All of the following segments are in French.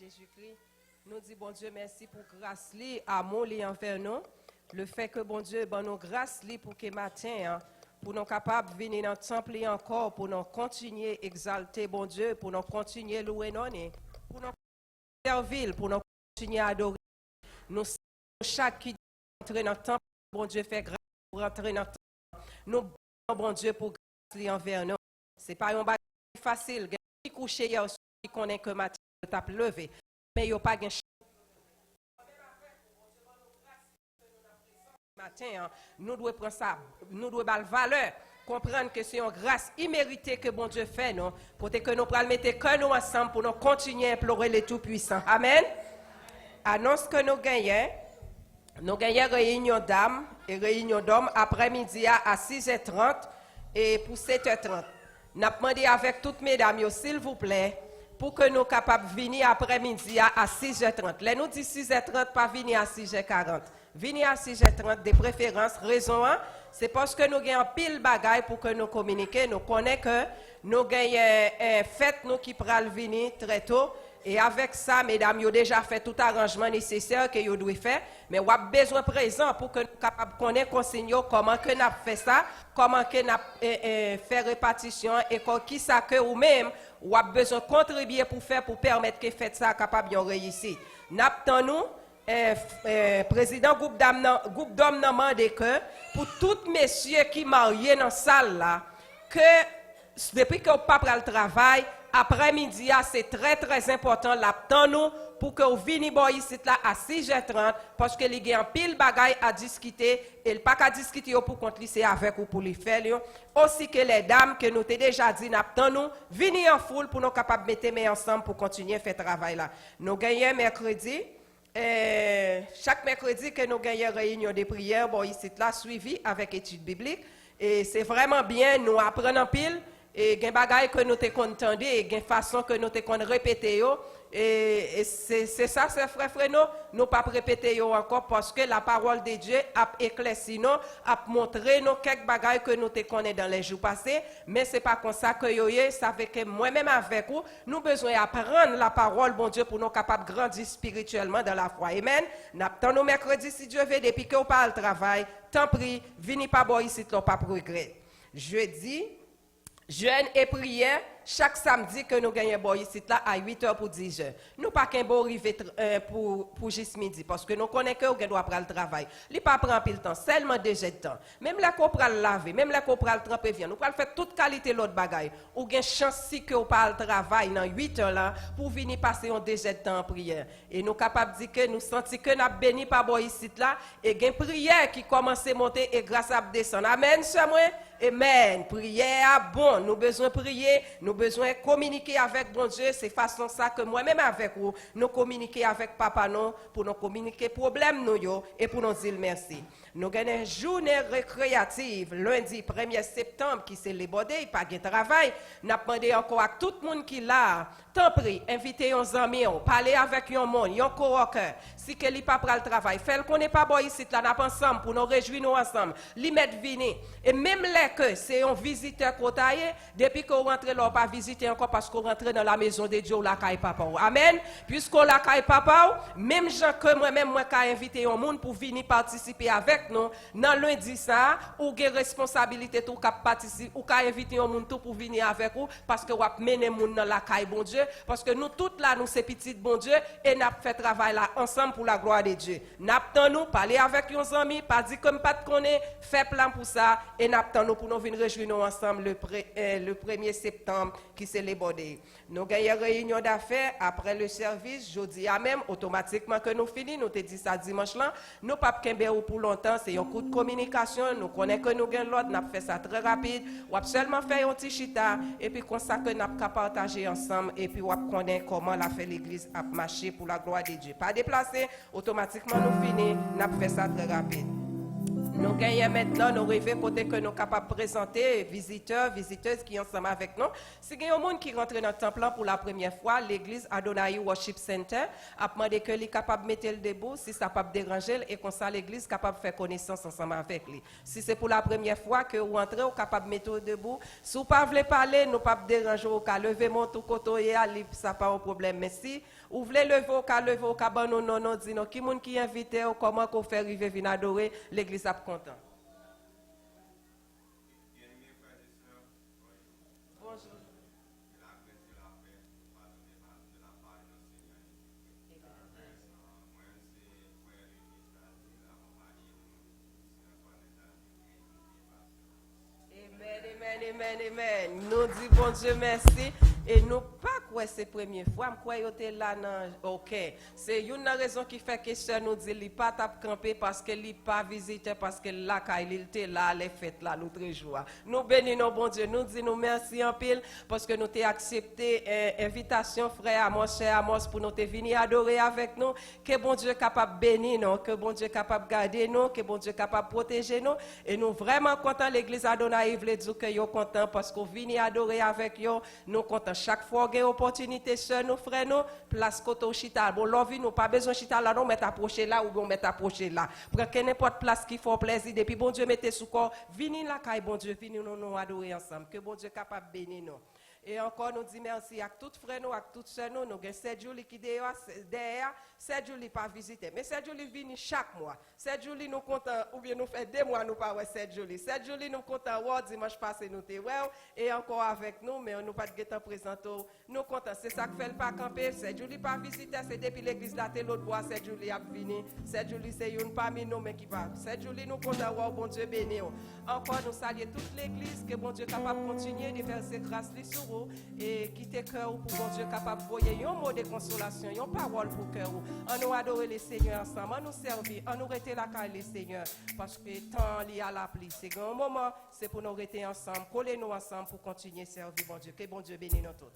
Jésus-Christ. Nous disons, bon Dieu, merci pour grâce, amour envers nous. Le fait que, bon Dieu, bon nous grâce pour que matin, pour nous capables de venir dans le temple encore, pour nous continuer à exalter, bon Dieu, pour nous continuer à louer nos noms, pour nous servir, pour nous continuer à adorer. Nous chaque qui entre dans le temple, bon Dieu, fait grâce pour entrer dans le temple. Nous, bon Dieu, pour grâce envers nous. Ce n'est pas un bagage facile. Qui couche hier, qui connaît que matin, tu as levé. Mais il n'y a pas de matin, nous devons prendre ça, nous devons avoir valeur, comprendre que c'est une grâce imméritée que bon Dieu fait, non, pour que nous puissions mettre que nous ensemble pour nous continuer à implorer les tout-puissants. Amen. Annonce que nous gagnons réunion d'âme et réunion d'hommes après-midi à 6h30 et pour 7h30. Nous avons demandé avec toutes mesdames, s'il vous plaît, pour que nous soyons capables de venir après-midi à 6h30. Là, nous disons 6h30, pas venir à 6h40. Venir à 6h30 de préférence. Raison 1, c'est parce que nous avons pile bagaille pour que nous communiquions. Nous connaissons que nous avons une fête nous qui pral venir très tôt. Et avec ça, mesdames, vous avez déjà fait tout arrangement nécessaire que vous devez faire. Mais vous avez besoin présent pour que nous soyons capables de connaître comment que nous avons fait ça, comment que nous avons fait répartition et qui ça que vous-même, vous avez besoin de contribuer pour faire, pour permettre que fête ça capable de réussir. Nous attendons président groupe d'hommes n'a demandé que pour tous messieurs qui marient dans la salle là, que depuis que vous pas le travail, après-midi, c'est très très important nous pour que vous veniez ici là à 6h30 parce que les gens pile bagaille à discuter et pas qu'à discuter pour compte lycée avec ou pour les faire aussi que les dames que nous t'ai déjà dit nous venir en foule pour nous capables de mettre ensemble pour continuer à faire travail là. Nous gagnons mercredi. Chaque mercredi que nous gagnons réunion de prière, bon, ici là suivi avec études bibliques et c'est vraiment bien nous apprenons en pile et des bagailles que nous te contendé et des façons que nous te répéter et c'est ça c'est frère nous pas répéter encore parce que la parole de Dieu a éclairci nous a montré nous quelques bagailles que nous te connaît dans les jours passés mais c'est pas comme ça que ça fait que moi-même avec vous nous besoin apprendre la parole bon Dieu pour nous capables de grandir spirituellement dans la foi. Amen. N'attend nous mercredi si Dieu veut depuis que on parle travail tant pis venez pas boire ici pas pour regret. Jeudi jeûne et prière chaque samedi que nous gagnons ici là à 8h pour 10h. Nous pas qu'un bon arriver pour juste midi parce que nous connaissons que nous doit prendre le travail. Il pas prendre pile temps, seulement 2 jours de temps. Même la qu'on prend laver, même la qu'on prend tremper vient. Nous pral faire toute qualité l'autre bagaille. Ou gain chance si que on parle travail dans 8h là pour venir passer un 2 jours de temps en prière. Et nous capable dire que nous senti que n'a béni par ici là et gain prière qui commence à monter et grâce à descendre. Amen, c'est moi. Amen. Prière, bon, nous besoin prier, nous besoin communiquer avec bon Dieu. C'est façon ça que moi-même avec vous, nous communiquer avec papa nous, pour nous communiquer problème nous et pour nous dire merci. Nous avons une journée récréative lundi 1er septembre qui c'est les bodés, pas de travail. Nous avons demandé encore à tout le monde qui est là, tant pis, invitez nos amis, parler avec un monde, un coworker. Si que li pas pral le travail, fait qu'on n'est pas bon ici là, n'a pas ensemble pour nous réjouir nous ensemble. Li mettre vini et même les que c'est un visiteur côtaillé depuis qu'on rentre là pas visiter encore parce qu'on rentre dans la maison de Dieu la caille papa. Amen. Puisqu'on la caille papa, même gens que moi-même moi qu'a invité un monde pour venir participer avec nous dans lundi ça ou des responsabilité tout qu'a participer ou qu'a inviter un monde tout pour venir avec vous parce que on mener monde dans la caille bon Dieu parce que nous toutes là nous c'est petites bon Dieu et n'a fait travail là ensemble pour la gloire de Dieu. N'attend nous parler avec nos amis, pas dire comme pas de connaît, fait plan pour ça et n'attend nous pour nous venir réjouir nous ensemble le 1er septembre qui c'est les bodés. Nous gagnons réunion d'affaires après le service, jeudi à même automatiquement que nous finissons, nous te dit ça dimanche là, nous pas kembe pour longtemps, c'est un coup de communication, nous connaissons que nous gagnons l'autre, n'a fait ça très rapide, ou seulement fait un petit chita et puis comme ça que n'a pas partager ensemble et puis on connaît comment la fait l'église a marché pour la gloire de Dieu. Pas déplacer, automatiquement nous finissons, n'a fait ça très rapide. Nous gagnons maintenant, nous rêvons côté que nous sommes capables de présenter visiteurs, visiteuses qui sont ensemble avec nous. Si il y a un monde qui rentre dans le temple pour la première fois, l'église Adonai Worship Center a demandé que les capable de mettre le debout, si ça peut déranger, et comme ça l'église est capable de faire connaissance ensemble avec lui. Si c'est pour la première fois que vous entrez, vous capable de mettre le debout. Si vous ne voulez pas parler, nous ne pouvons pas déranger, vous pouvez lever mon tout côté, ça n'a pas de problème. Mais si vous voulez lever, vous pouvez lever, vous pouvez non, dire non, qui est invité, comment vous fait arriver, venir adorer, l'église a content. Bonjour. Amen. Nous disons bon Dieu merci. Et nous pas quoi c'est première fois, je crois que vous là dans OK. C'est une raison qui fait que sœur nous dit il pas tap camper parce que il pas visiter parce que là il était là les fêtes là l'autre jour. Nous bénissons bon Dieu, nous disons merci en pile parce que nous t'ai accepté invitation frère Amos, cher Amos pour nous te venir adorer avec nous. Que bon Dieu capable bénir nous, que bon Dieu capable garder nous, que bon Dieu capable protéger nous et nous vraiment content l'église Adonai veut dire que yo content parce qu'on vient adorer avec yo, nous content chaque fois qu'il y a une opportunité, sœur, nous frères, nous, place côté au chita. Bon, l'envie, nous pas besoin de chita là, nous mettons approcher là ou on met approcher là. Pour que n'importe place qui fait plaisir, depuis bon Dieu mettez sous corps, venez là, bon Dieu, venez nous adorer ensemble. Que bon Dieu capable de bénir nous. Et encore, nous disons merci à tous frères, nous, à toutes sœurs, nous avons 7 jours qui derrière, 7 jours pas visiter. Mais 7 jours viennent chaque mois. 7 jours nous comptons, ou bien nous faisons 2 mois, nous pas 7 jours. 7 jours nous comptons, dimanche passé, nous sommes et encore avec nous, mais nous pas de temps présent. Nous comptons, c'est ça que fait le pas camper. 7 jours pas visiter, c'est depuis l'église là, l'autre bois, 7 jours à venir. 7 jours c'est une parmi nous, mais qui va. 7 jours nous comptons, bon Dieu béni. Encore, nous saluons toute l'église, que bon Dieu capable de continuer de verser grâce sur vous et quitter cœur pour bon Dieu capable de voyer un mot de consolation, une parole pour cœur. On nous adorer les Seigneurs ensemble, on nous servir, on nous rester la caille les Seigneurs parce que tant il y a la pluie. C'est un moment, c'est pour nous rester ensemble, coller nous ensemble pour continuer à servir bon Dieu. Que bon Dieu bénisse nous tous.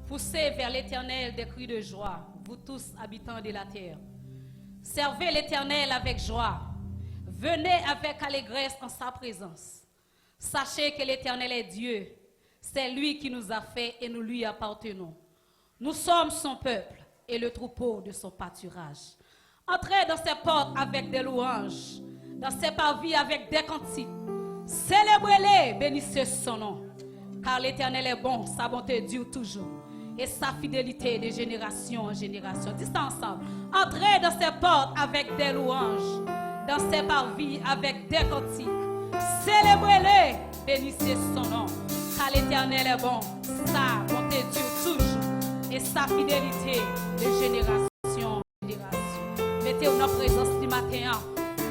Poussez vers l'Éternel des cris de joie, vous tous habitants de la terre. Servez l'Éternel avec joie. Venez avec allégresse en sa présence. Sachez que l'Éternel est Dieu. C'est lui qui nous a fait et nous lui appartenons. Nous sommes son peuple et le troupeau de son pâturage. Entrez dans ses portes avec des louanges, dans ses parvis avec des cantiques. Célébrez-les, bénissez son nom. Car l'Éternel est bon, sa bonté dure toujours. Et sa fidélité de génération en génération. Dis ça ensemble. Entrez dans ses portes avec des louanges, dans ses parvis avec des cantiques. Célébrez-les, bénissez son nom. Car l'Éternel est bon, sa bonté dure toujours. Et sa fidélité de génération en génération. Mettez-vous dans la présence du matin,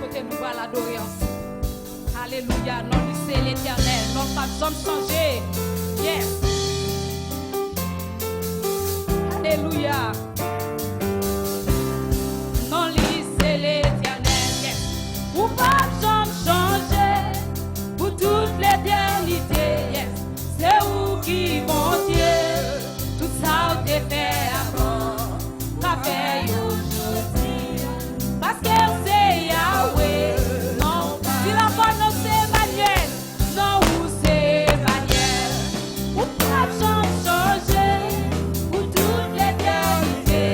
côté nous va l'adorer ensemble. Alléluia, non, c'est l'Éternel, non, pas jamais changer. Yes. Alléluia. Non, c'est l'Éternel. Yes. Ou pas changer pour toute l'éternité. Yes. C'est vous qui bon Dieu. Tout ça vous fait avant. Qu'a fait aujourd'hui. Parce que c'est Yahweh. Non, si la bonne non c'est Emmanuel. Non, ou c'est Emmanuel. Ou pas changer. Pour toute l'éternité.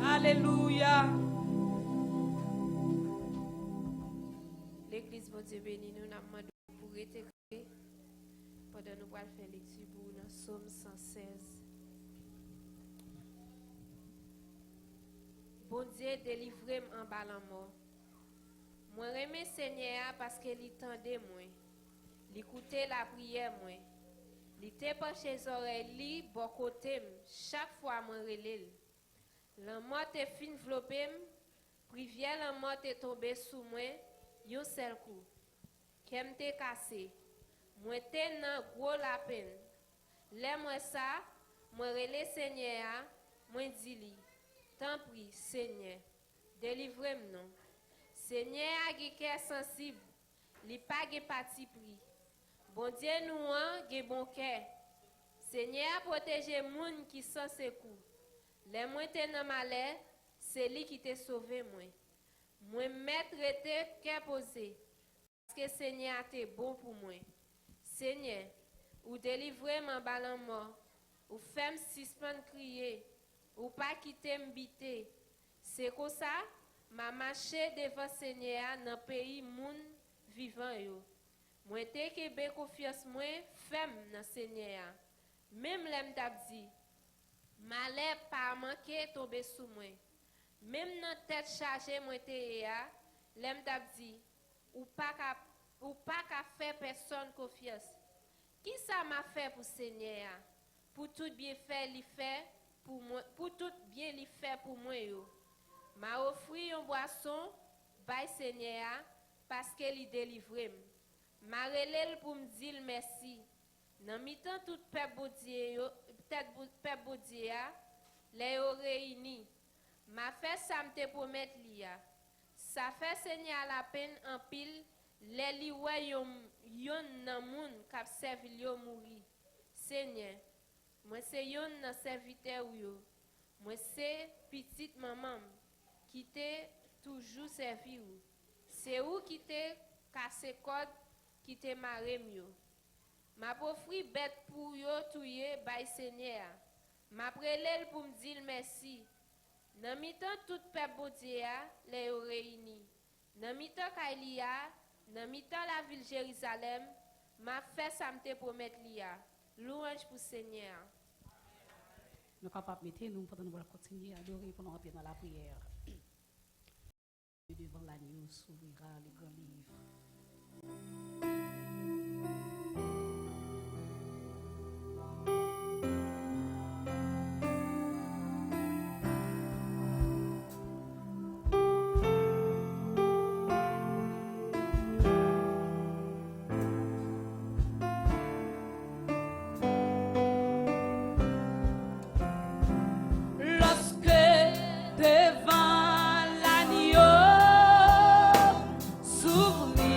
Alléluia. L'église, bon Dieu béni, nous avons demandé pour intégrer pendant nous allons faire lecture pour nous, Somme 116. Bon Dieu, délivrez-moi en bas la mort. Moi, remets Seigneur parce que l'entendait moi. L'écouter la prière moi. L'été penché les oreilles, bon côté, chaque fois moi relève. La mort est fin flopé, privière la mort est tombée sous moi, yon seul coup. Qu'elle m'te cassé. Moi t'es nan gros la peine. Lè moi ça, moi relè Seigneur, moi dit li. Tant pis, Seigneur, délivrez-moi. Seigneur a gi cœur sensible, li pa ge parti pris. Bon Dieu nous an ge bon cœur. Seigneur protège moun qui sans secours. Les moi te nan malheur, c'est lui qui t'a sauvé moi. Moi mettre te cœur posé parce que Seigneur t'es bon pour moi. Seigneur, ou délivrer mon ballon mort, ou femme suspendre crier, ou pas quitter m'biter. C'est comme ça, m'a marché devant Seigneur dans pays moun vivant yo. Moi te ke be confiance moi femme dans Seigneur. Même l'aime t'a dit, malheur pas manqué tomber sous moi. Même dans tête chargée moi te ya, l'aime t'a dit, ou pas qu'à faire personne confiance. Qui ça m'a fait pour Seigneur? Pour tout bien faire, li fait pour moi, pour tout bien li fait pour moi yo. M'a offri une boisson, by Seigneur, parce qu'elle li délivre. M'a relève pour me dire merci. Dans mi-temps tout peuple bodier yo, peut-être peuple bodier les yo réunis. M'a fait ça me promettre liya. Ça fait Seigneur la peine en pile. Les li wè yon nan moun kap servi yo mouri. Seigneur, moi c'est yon nan serviteur yo. Moi c'est petite maman qui t'est toujours servi ou. C'est ou qui t'est cassé code qui t'est maré mieux. M'a offri bête pour yo touye by Seigneur. M'a prélève pour me dire merci. Nan mi-temps tout peuple bodia les yo réunis. Nan mi-temps Kailia dans mi-temps la ville Jérusalem, m'a fait ça me promettre liya. Louange pour Seigneur. Nous sommes capables de mettre nous pendant nous continuer à adorer pendant entrer dans la prière. Devant l'agneau s'ouvrira le grand livre. S'ouvrir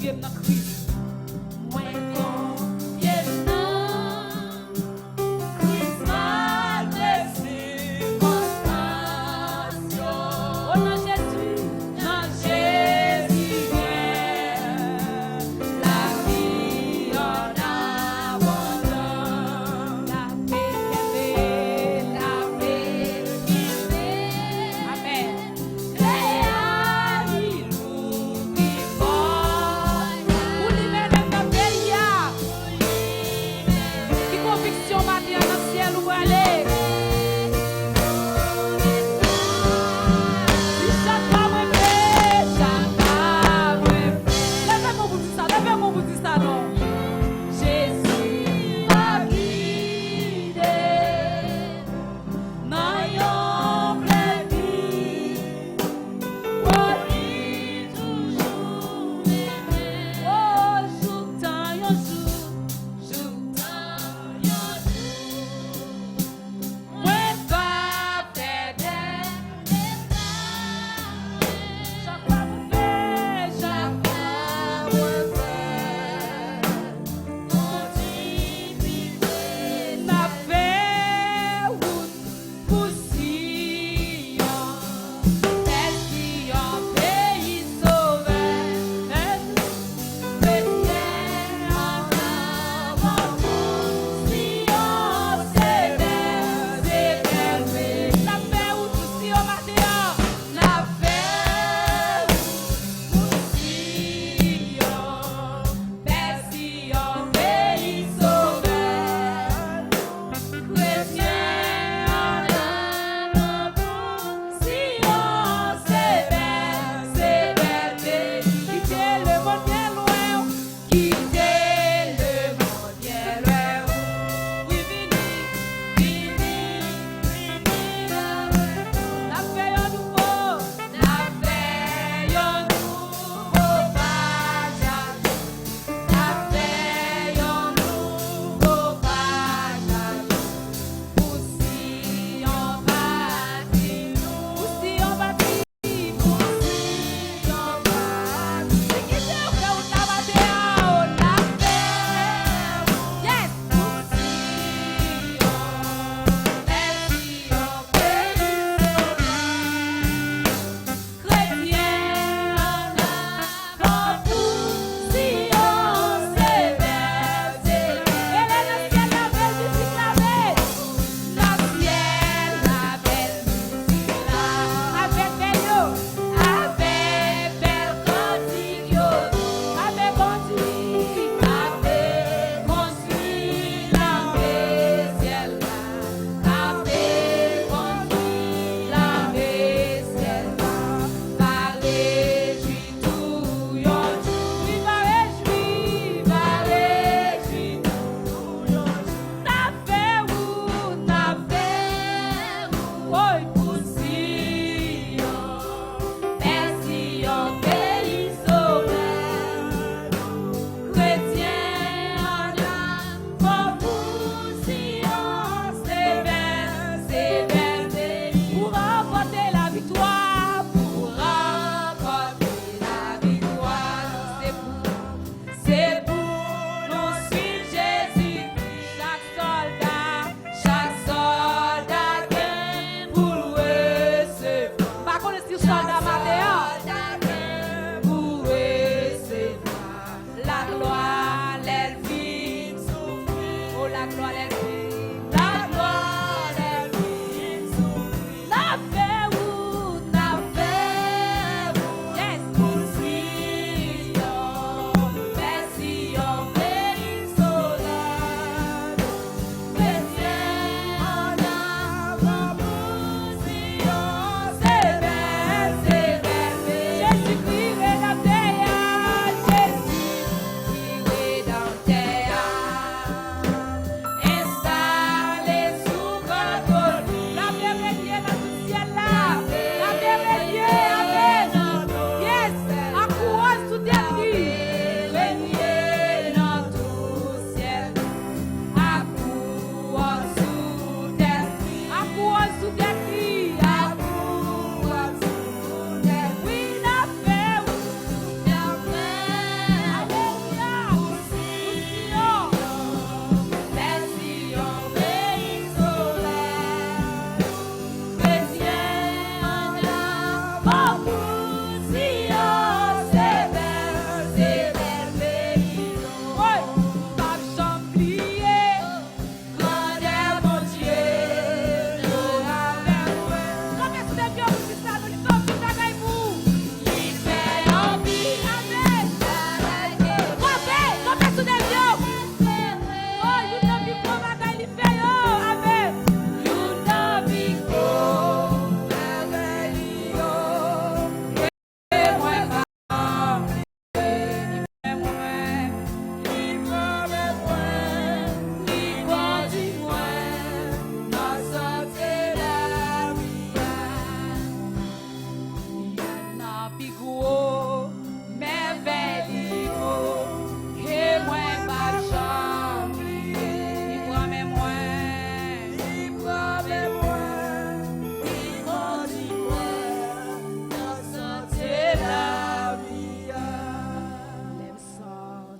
confier dans Christ. Moi confier dans Christ malgré mon passion. Oh non Jésus, la vie en abondance, la paix, amen. Pour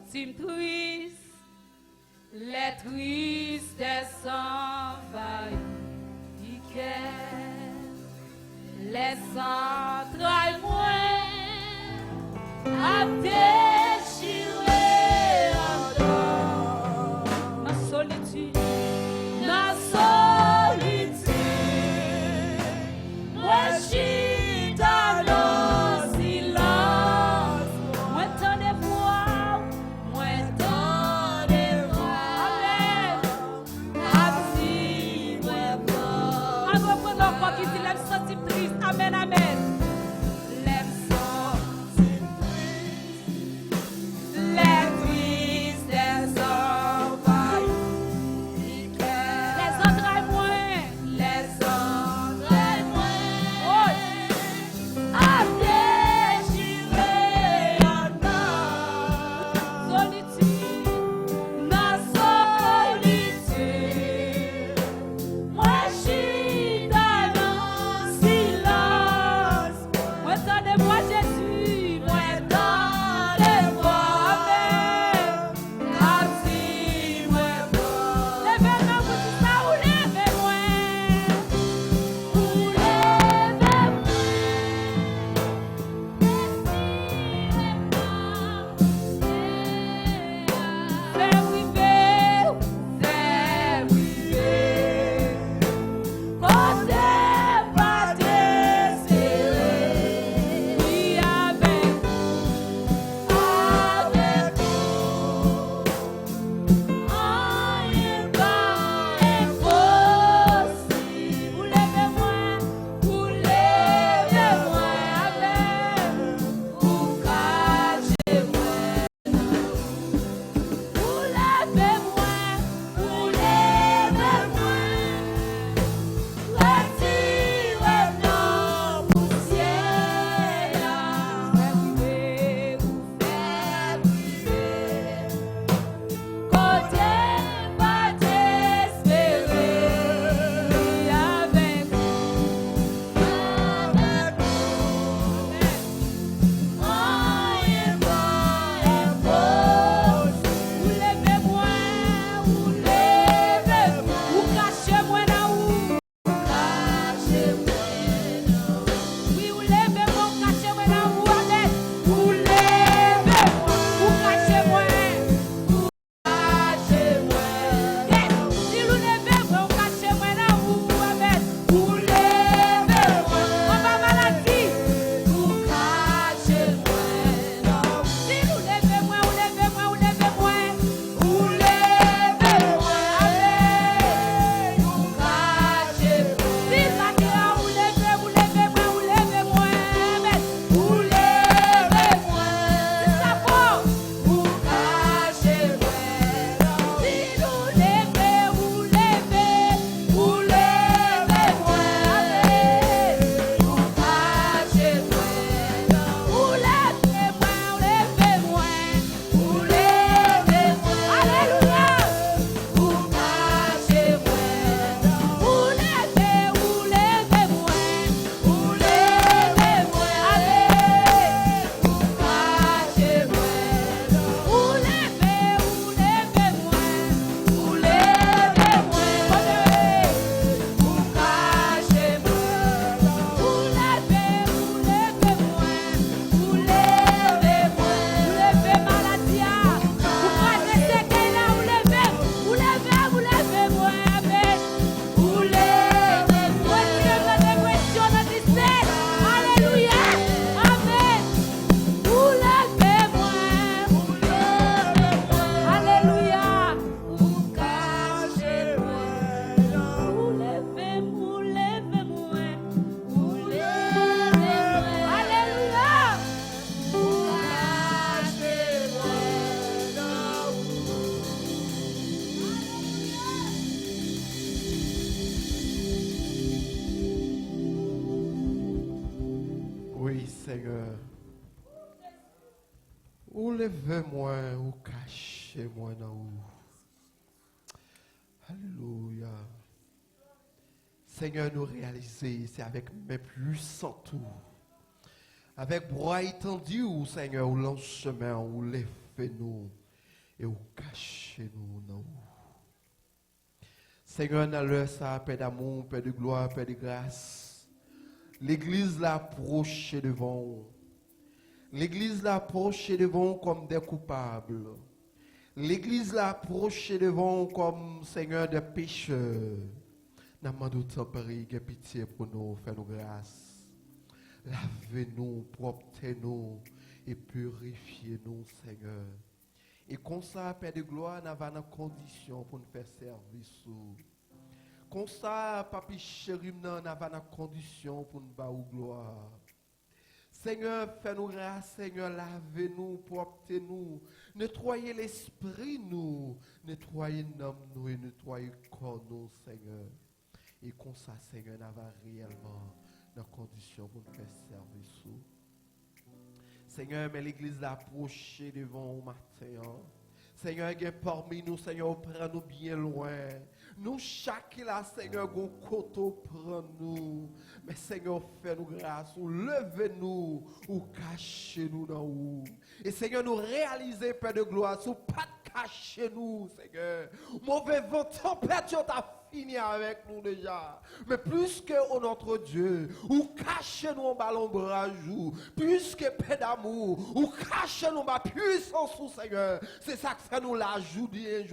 sentim triste, les tristesses envahissent les entrailles moins à déchirer encore ma solitude, moi j'y dans le silence, moi tant de voix, amen, absi, moi bon, alors pour l'enfant qui dit l'aime senti triste, amen, amen, l'aime senti triste, les tristesses envahissent les entrailles moins, les entrailles moins, oh, à déchirer encore solitude, ma solitude, moi j'y dans le silence, moi tendez-moi Jésus, moi tendez-moi, amen, absi, moi bon, levez-moi pour tout ça, ou levez-moi, fais priver, posez pas désiré, oui avec rien pas impossible, vous levez-moi, amen, vous cachez-moi. Vous levez-moi, retirez-moi poussière, vous faites priver, côté pas désespéré, avec rien pas impossible. Vous levez-moi, vous cachez-moi là où, oui, vous levez-moi, vous cachez-moi là où, amen. Vous levez-moi, vous cachez-moi, yes. Si vous levez-moi, vous cachez-moi là où, amen. Vous levez-moi, on va maladie, vous cachez-moi. Si vous levez-moi, vous levez-moi, vous levez-moi, vous levez-moi, amen. Vous cachez-moi. Si ça tient, vous levez-moi, vous levez-moi, amen. Vous levez-moi. Si ça faut, vous cachez-moi. Si nous levez, vous levez, vous levez-moi, amen. Vous cachez-moi. Vous levez-moi, vous levez-moi, alléluia. Vous cachez-moi. Vous levez, vous levez-moi, vous levez-moi, amen. Vous cachez-moi. Vous levez, vous levez-moi, vous levez-moi, vous cachez-moi. Vous levez, vous levez-moi, vous levez-moi, vous levez maladie, vous prenez ce qu'elle a, vous levez, vous levez-moi, amen. Vous levez-moi, retirez la dépression dans le ciel, alléluia, amen. Vous levez-moi, alléluia, vous cachez-moi. Vous levez-moi, vous levez-moi, alléluia. Vous cachez-moi. Oui, Seigneur. Ou levez-moi, ou cachez-moi dans vous. Alléluia. Seigneur, nous réaliser, c'est avec mes plus sans tout. Avec bras étendus, Seigneur, ou lance chemin, ou levez-nous. et ou cacher nous dans vous. Seigneur, dans l'heure ça, Père d'amour, Père de gloire, Père de grâce, l'Église l'a approché devant vous. L'Église l'a approché devant vous comme des coupables. L'Église l'a approché devant vous comme Seigneur des pécheurs. Nous demandons de prie, pitié pour nous, fais-nous grâce. Lavez-nous, proptez-nous et purifiez-nous, Seigneur. Et comme ça, Père de gloire, nous avons une condition pour nous faire service. Comme ça, Papi chéri, nous avons une condition pour nous faire gloire. Seigneur, fais-nous grâce, Seigneur, lavez-nous, proptez-nous, nettoyez l'esprit, nous, nettoyez l'âme, nous, et nettoyez le corps, nous, Seigneur. Et comme ça, Seigneur, nous avons réellement dans condition pour nous faire service. Seigneur, mais l'Église l'a approché devant au matin. Seigneur, parmi nous, Seigneur, prends-nous bien loin. Nous, chaque là, Seigneur, gon koto prends-nous. Mais Seigneur, fais-nous grâce, ou levez-nous, ou cachez-nous dans vous. Et Seigneur, nous réaliser, Père de gloire, sous pas de cacher-nous, Seigneur. Mauvais vent, tempête, t'as fini avec nous déjà. Mais plus que oh notre Dieu, ou cachez-nous en ballon brajou, plus que paix d'amour, ou cachez-nous ma puissance, Seigneur. C'est ça que fait nous la journée.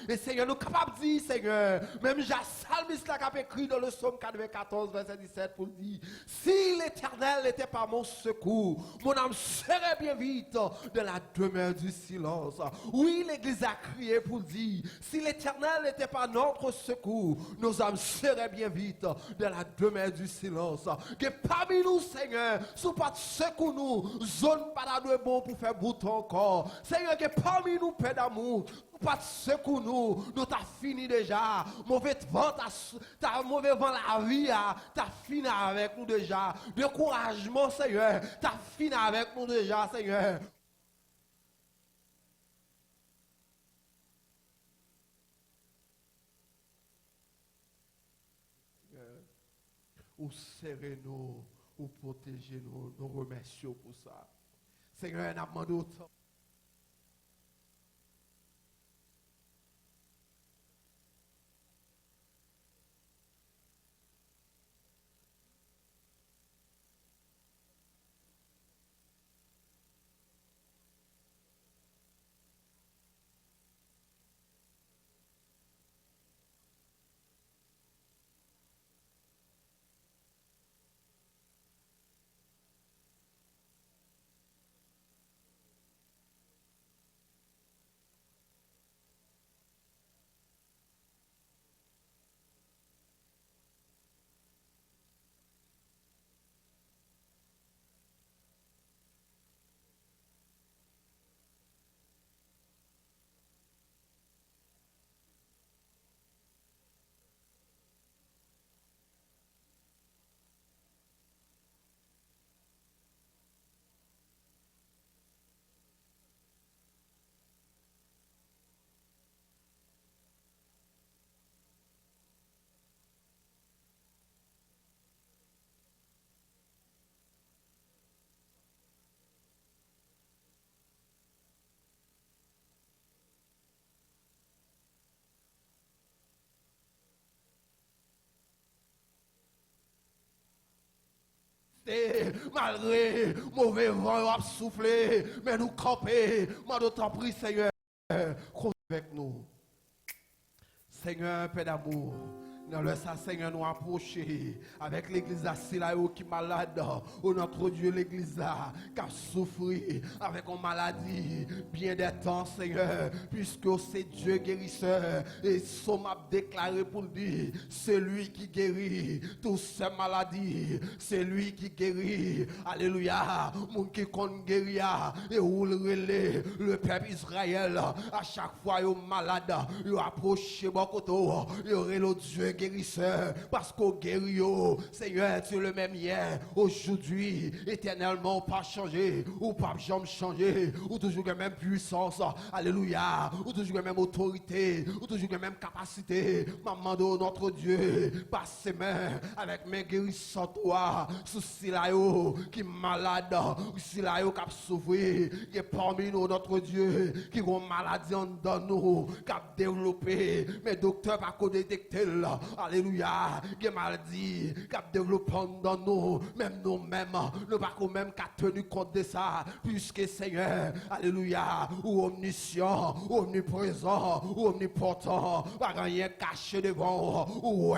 Et Seigneur, nous capables de dire, Seigneur, même Salmiste qui a écrit dans le psaume 94, verset 17, pour dire, si l'Éternel n'était pas mon secours, mon âme serait bien vite dans la demeure du silence. Oui, l'Église a crié pour dire, si l'Éternel n'était pas notre secours, nos âmes seraient bien vite dans la demeure du silence. Que parmi nous, Seigneur, sous pas de secours nous, zone pas de bon pour faire bouton encore. Seigneur, que parmi nous, Père d'amour, pas de secours nous t'as fini déjà. Mauvais vent, t'as mauvais vent la vie, t'as fini avec nous déjà. Découragement, Seigneur, t'as fini avec nous déjà, Seigneur. Ou serrez-nous, ou protégez-nous, nous remercions pour ça. Seigneur, nous demandons autant. Malgré mauvais vent a soufflé, mais nous camper, mais d'autant prie Seigneur, avec nous. Seigneur, Père d'amour, dans le Seigneur nous approcher avec l'église assise là qui est malade, oh notre Dieu, l'église là qui a souffert avec une maladie bien des temps, Seigneur, puisque c'est Dieu guérisseur et son m'a déclaré pour dire, c'est lui qui guérit toutes ces maladies, c'est lui qui guérit, alléluia, mon qui compte guérir et où le peuple Israël à chaque fois il est malade, il approche beaucoup, il aurait le Dieu guérisseur, parce qu'au guéri, Seigneur, tu es le même hier, aujourd'hui, éternellement, pas changé, ou pas jamais changé, ou toujours la même puissance, alléluia, ou toujours la même autorité, ou toujours la même capacité. Maman de notre Dieu, passe ses mains avec mes guérisseurs, toi, sous Silayo, qui est malade, Silayo qui a souffert, qui est parmi nous, notre Dieu, qui a une maladie en dedans nous, qui a développé, mais docteur pas qu'à détecter là, alléluia, qui est maladie, qui a développé en dedans nous, même nous-mêmes, nous pas même qu'à tenir compte de ça, puisque Seigneur, alléluia, ou omniscient, ou omniprésent, ou omnipotent, pas rien caché devant, ou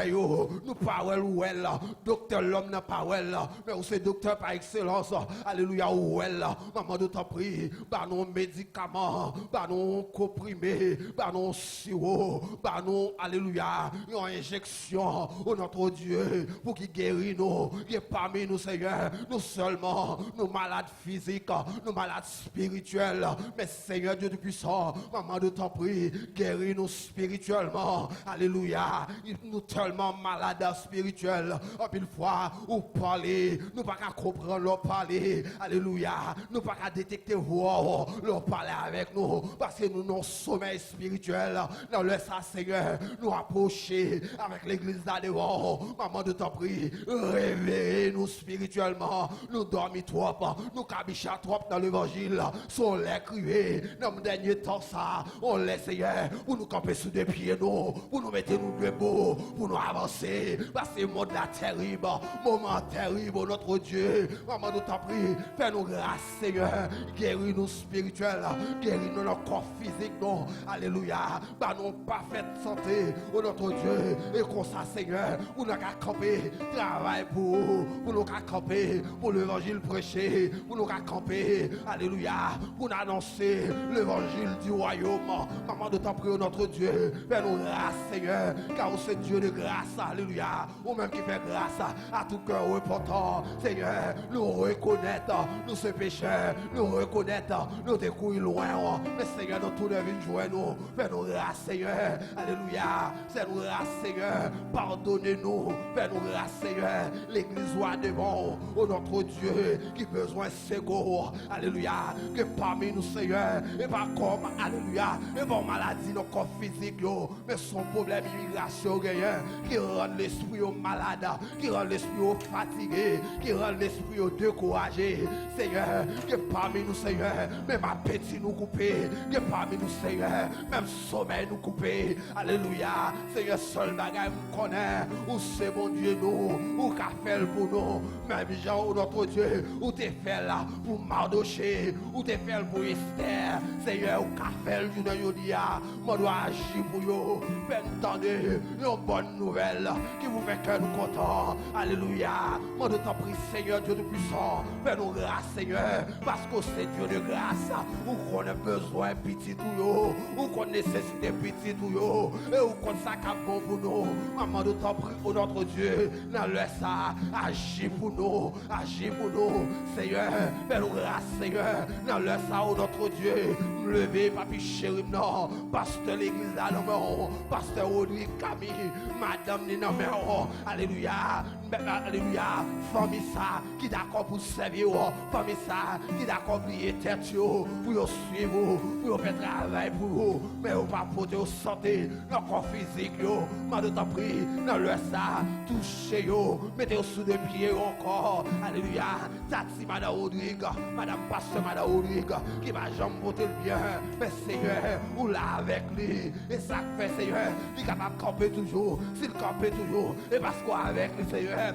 nous pas ou elle, docteur l'homme n'a pas elle, mais c'est docteur par excellence, alléluia, ou elle, maman de t'en prie, par nos médicaments, par nos comprimés, par nos sirop, par nos, alléluia, une injection, oh notre Dieu, pour qu'il guérisse nous, qui est parmi nous, Seigneur, nous seulement, nous malades physiques, nous malades spirituels, mais Seigneur Dieu Tout-Puissant, maman de t'en prie, guéris-nous spirituellement, alléluia, nous tellement malades spirituels, en une fois, ou parler, nous pas qu'à comprendre leur parler, alléluia, nous pas qu'à détecter voir leur parler avec nous, parce que nous n'avons sommeil spirituel, dans le ça Seigneur, nous approcher avec l'église là devant, maman de t'en prie, réveillez-nous spirituellement, nous dormons trop, nous cabichons trop dans l'évangile, sur les criés, dans le dernier temps ça, on laisse Seigneur, pour nous camper sous des pieds nous, pour nous mettre nous debout, pour nous avancer, parce que le monde là terrible, moment terrible, notre Dieu, maman de t'en prie, fais-nous grâce Seigneur, guéris-nous spirituel, guéris-nous notre corps physique, non, alléluia, par nos parfaite santé, oh notre Dieu, et comme ça Seigneur, pour nous camper, travail pour nous camper, pour l'évangile prêché, pour nous camper, alléluia, pour nous annoncer l'évangile du royaume, maman de t'en prie, oh notre Dieu, fais-nous grâce Seigneur, car c'est Dieu de grâce, alléluia, ou même qui fait grâce à tout cœur repentant, Seigneur, nous reconnaître, nous ces pécheurs, nous reconnaître, nous décourir loin, mais Seigneur, nous tout devons jouer nous, fais-nous grâce Seigneur, alléluia, fais-nous grâce Seigneur, pardonnez-nous, fais-nous grâce Seigneur, l'église soit devant, oh notre Dieu, qui besoin secours, alléluia, que parmi nous Seigneur, et pas comme, alléluia, et pas maladie, nos corps physiques, mais son problème immigration qui rend l'esprit malade, qui rend l'esprit fatigué, qui rend l'esprit découragé, Seigneur, que parmi nous Seigneur, même appétit nous coupé, que parmi nous Seigneur, même sommeil nous coupé, alléluia, Seigneur, seul bagage nous connaît, où c'est mon Dieu nous, où qu'a fait pour nous, même Jean, notre Dieu, où t'es fait là pour Mardoché, où t'es fait pour Esther, Seigneur, où qu'a fait le jour de Yodia, moi dois agir pour vous, entendez une bonne nouvelle qui vous fait que nous contents, alléluia, moi de t'en prie Seigneur Dieu Tout-Puissant, fais-nous grâce Seigneur, parce que c'est Dieu de grâce, où qu'on a besoin petit tout, où qu'on nécessite petit tout, et où qu'on ça qu'a bon pour nous, maman de t'en prie pour notre Dieu, dans le ça, agis pour nous, Seigneur, fais-nous grâce Seigneur, dans le ça, oh notre Dieu, lever papi chéri, non, pasteur l'église là, non, pasteur Rodrigue Camille, madame Nina Méron, alléluia, alléluia, famille ça, qui d'accord pour servir, famille ça, qui d'accord pour y être, pour suivre, pour faire travail pour vous, mais vous pas pour te santé, dans le corps physique, moi de t'en prie, dans le ça, touchez, mettez sous des pieds encore, alléluia, Tati madame Rodrigue, madame pasteur madame Rodrigue, qui va jamais porter le bien, mais Seigneur, ou là avec lui, et ça fait Seigneur, il est capable de camper toujours, s'il campe toujours, et parce qu'avec lui Seigneur,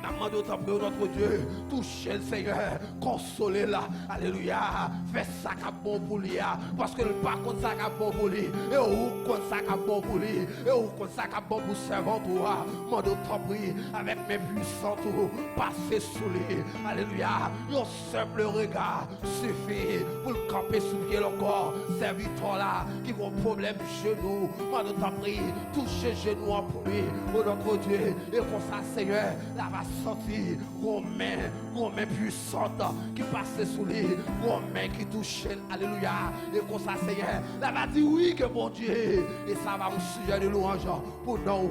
Maman de notre Dieu, touchez le Seigneur, consolez-la, alléluia, fais ça qui est bon pour lui, parce que le pas contre ça qui est bon pour lui, et où contre ça qui est bon pour lui, et où contre ça qui est bon pour servant toi, moi de t'en prie, avec mes puissants tout, passez sous lui, alléluia, un simple regard suffit pour le camper sous pied le corps, serviteur là, qui a un problème genou, moi de t'en prie, touchez genou pour lui, oh notre Dieu, et pour ça Seigneur, la va senti une main puissante qui passe sous lui, une main qui touche, alléluia, et comme ça Seigneur, là va dire oui que mon Dieu, et ça va un sujet de louange pour nous,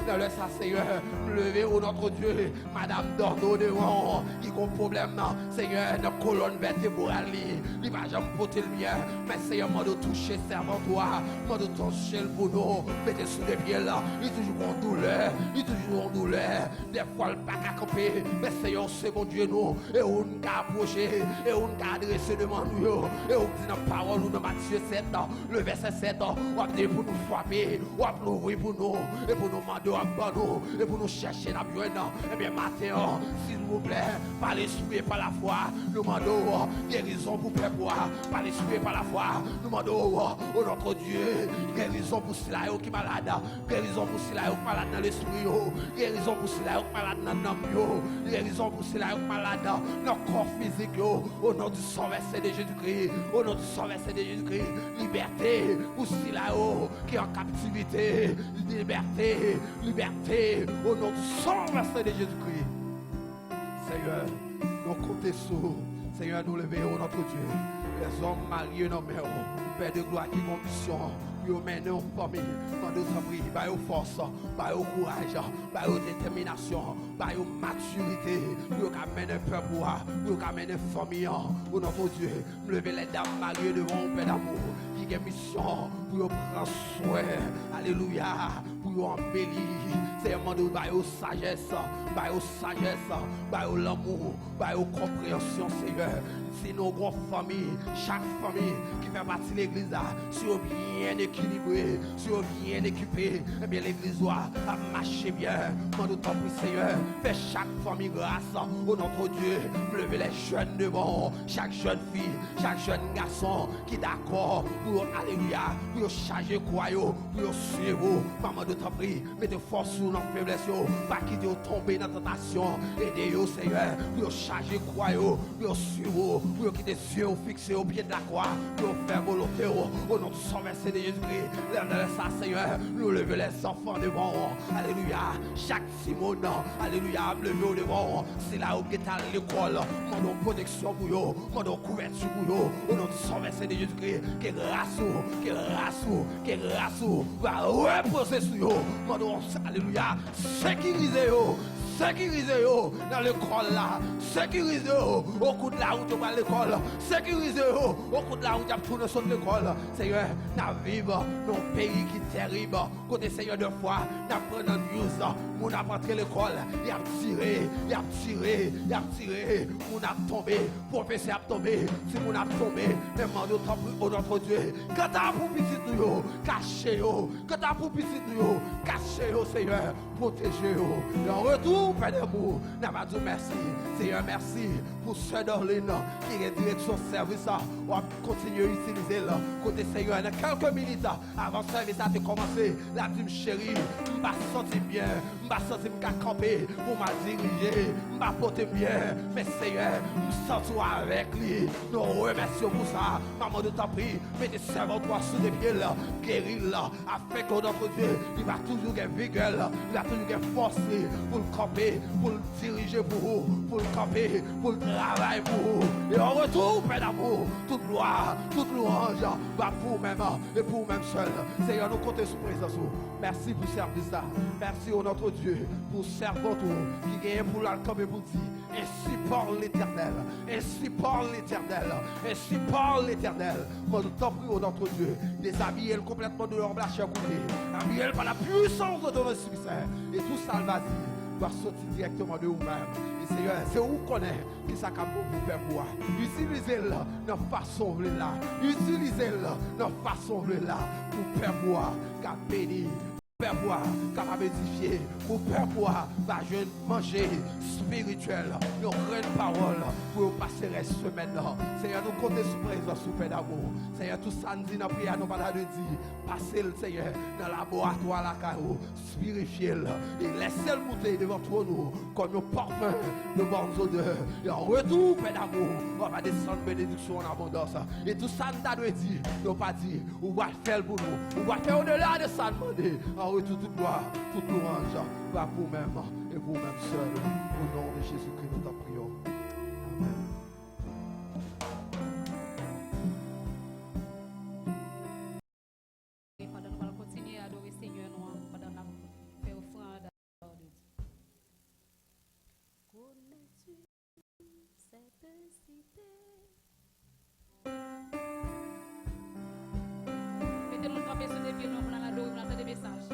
dans le ça Seigneur, lever au notre Dieu, Madame Dordo devant, qui a un problème, Seigneur, dans la colonne vertébrale, il va jamais porter le bien, mais Seigneur, moi de toucher servant toi, moi de toucher pour nous, mettez sous les pieds là, il est toujours en douleur, des fois le pas qu'à camper, mais Seigneur, c'est mon Dieu nous, et on a approché, et on a adressé devant nous, et on dit dans la parole, dans Matthieu 7, le verset 7, on a dit pour nous frapper, on a ouvrir pour nous, et pour nous demander à nous, et pour nous chercher la bien, et bien matin, s'il vous plaît, par l'esprit et par la foi, nous demandons guérison pour peuple, par l'esprit et par la foi, nous demandons au notre Dieu, guérison pour cela qui est malade, guérison pour cela qui est malade dans l'esprit, guérison pour cela qui est malade dans l'âme, guérison pour cela qui est malade dans le corps physique, au nom du sang versé de Jésus-Christ, au nom du sang versé de Jésus-Christ, liberté pour cela qui est en captivité, liberté, au nom du sang versé de Jésus-Christ. Seigneur, nous comptons sur, Seigneur, nous lever au notre Dieu, les hommes mariés, nos mères, Père de gloire qui ont mission. Yo mène en famille, quand nous sommes par your force, par your courage, par your détermination, par your maturité, yo amène un peuple, yo amène une famille, au notre Dieu, lever les dames mariées devant un Père d'amour, qui a mission pour prendre soin, alléluia, pour embellir, c'est un moment de sagesse, par l'amour, par compréhension, Seigneur. C'est nos grandes familles, chaque famille qui fait partie de l'église, si on bien équilibré, si on bien équipé, eh bien l'église doit marcher bien. Quand nous t'en prie, Seigneur, fais chaque famille grâce au notre Dieu, lever les jeunes devant, chaque jeune fille, chaque jeune garçon qui est d'accord pour, alléluia, pour charger quoi, pour suivre. Maman, nous t'en prie, mettez force sur nos faiblesses, pas quitter tomber dans la tentation, aidez-vous, Seigneur, pour charger quoi, pour suivre. Pour que des yeux fixés au pied de la croix, pour faire volonté au nom du sang versé de Jésus-Christ. Ça, Seigneur, nous lever les enfants devant. Alléluia. Chaque Simone, alléluia, lever au devant. C'est là où est à l'école. Mon protection pour eux, mon couverture pour eux. Au nom du sang versé de Jésus-Christ, que grâce va reposer sur eux. Mon alléluia, sécurisez-vous dans l'école là, sécurisez-vous au coup de la route à l'école, sécurisez-vous au coup de la route à tourner sur l'école. Seigneur, nous vivons dans un pays qui est terrible. Côté Seigneur de foi, nous prenons news, nous avons rentré l'école, il a tiré, nous avons tombé, professeur a tombé, si nous avons tombé, demandons au notre Dieu, quand tu as pour petit nous, cachez-vous, quand tu as pour petit nous, cachez-vous, Seigneur, protégez-vous. Et en retour, Père d'amour, nous avons dit merci, Seigneur, merci pour Sœur Dorline qui est direction service, on va continuer à utiliser là, côté Seigneur, dans quelques minutes, avant le service a commencé, la dîme chérie, je me sentir bien, je me sentir camper pour me diriger, je me porter bien, mais Seigneur, je me sens avec lui, nous remercions pour ça, maman de ta prie, mettez servant toi sous les pieds là, guérir là, afin que notre Dieu, il va toujours gagner vigueur, il va toujours gagner force pour le camper, pour le diriger pour vous, pour le camper, pour le travail pour vous, et en retour, Père d'amour, toute gloire, toute louange, va pour même et pour même seul, Seigneur, nous comptons sur présence. Merci pour servir ça. Merci au notre Dieu pour servir tout qui gagne pour l'alcool et pour dire ainsi parle l'Éternel, ainsi parle l'Éternel, ainsi parle l'Éternel. Moi nous t'en prie au notre Dieu, déshabiller complètement de leur chair coupée, habiller par la puissance de ton succès et tout ça va dire doit sortir directement de vous-même. Et Seigneur, c'est vous qui connaissez qui ça pour vous faire voir. Utilisez-le dans façon là. Utilisez-le dans façon là pour faire voir, qu'à bénir. Pour boire, capable d'édifier, pour boire, va jeune manger spirituel, nos grandes paroles pour passer la semaine. Seigneur, nous comptons sur présence, sur Père d'amour. Seigneur, tout ça nous dit dans la prière, nous parlons de dire, passez le Seigneur dans le laboratoire, la carreau, spirituel, et laissez-le monter devant toi, nous, comme nos parfums de bonnes odeurs. Et en retour, Père d'amour, on va descendre bénédiction en abondance. Et tout ça nous a dit, nous pas dit, on va faire pour nous, on va faire au-delà de ça demander. En retour, toute gloire, toute louange, va pour même et vous-même seul. Au nom de Jésus-Christ, nous t'en prions. Amen. Et pendant nous allons continuer à adorer le Seigneur, nous, pendant nous faire offrande à la parole de Dieu. Connais-tu cette cité? Mettez-nous une campée sur des pieds, nous allons adorer, nous allons des messages.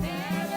There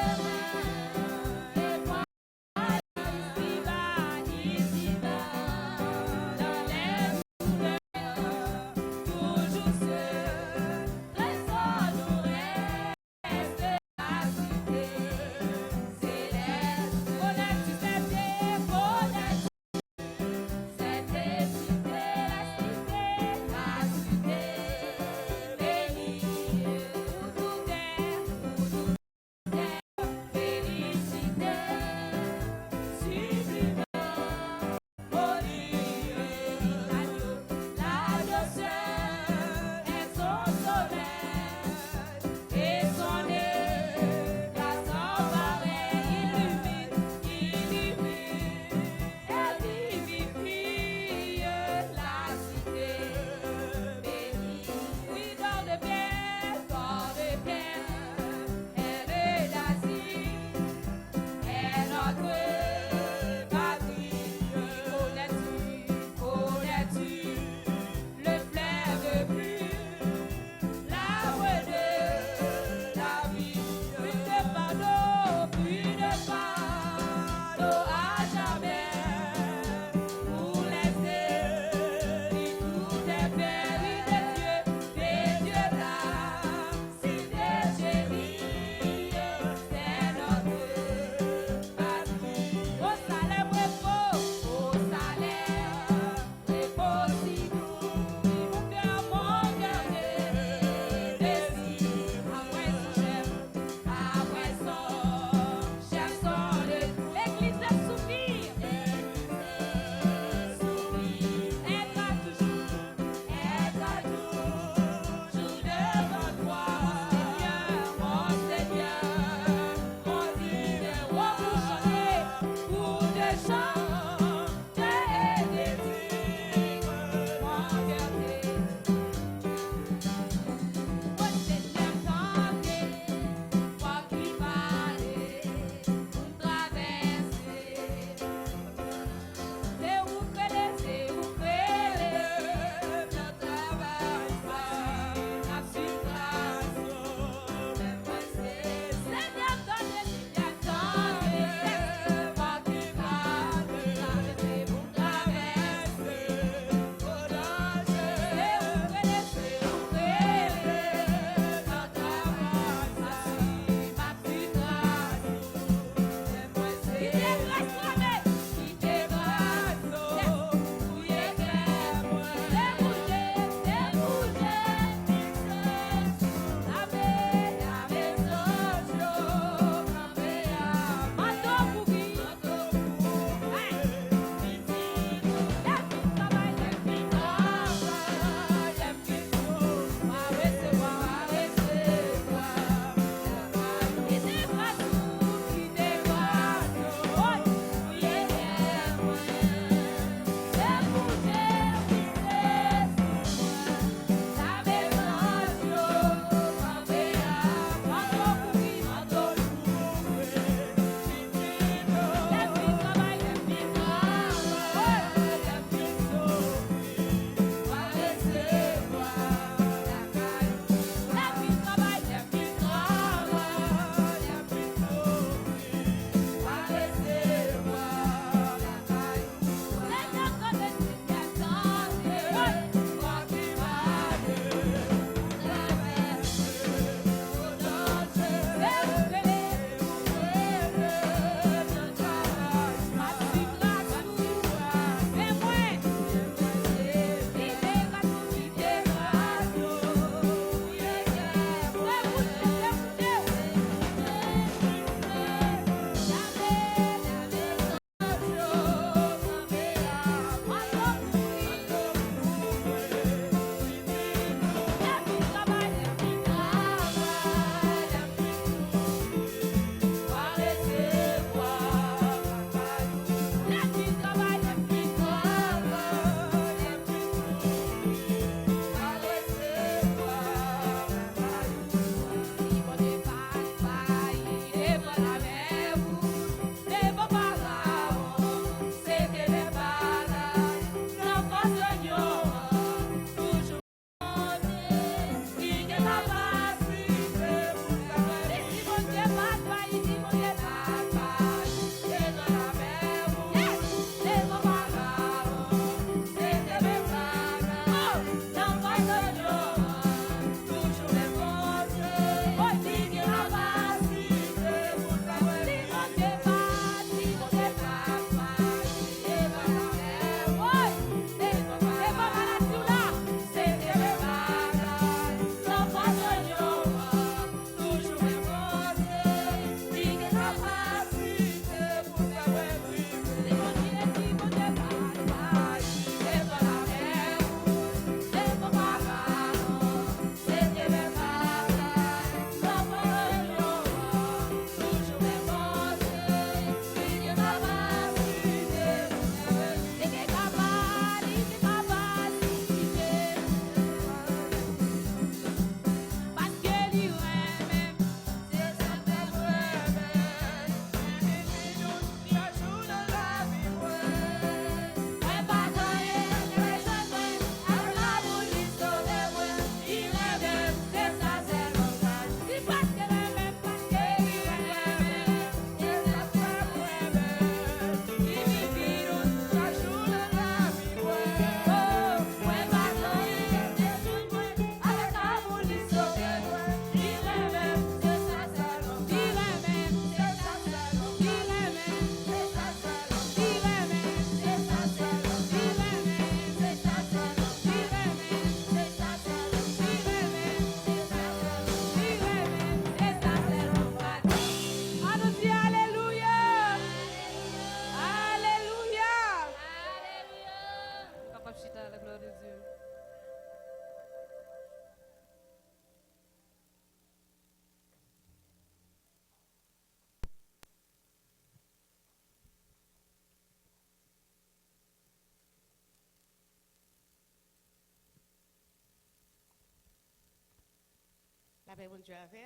La paix, bon Dieu, avec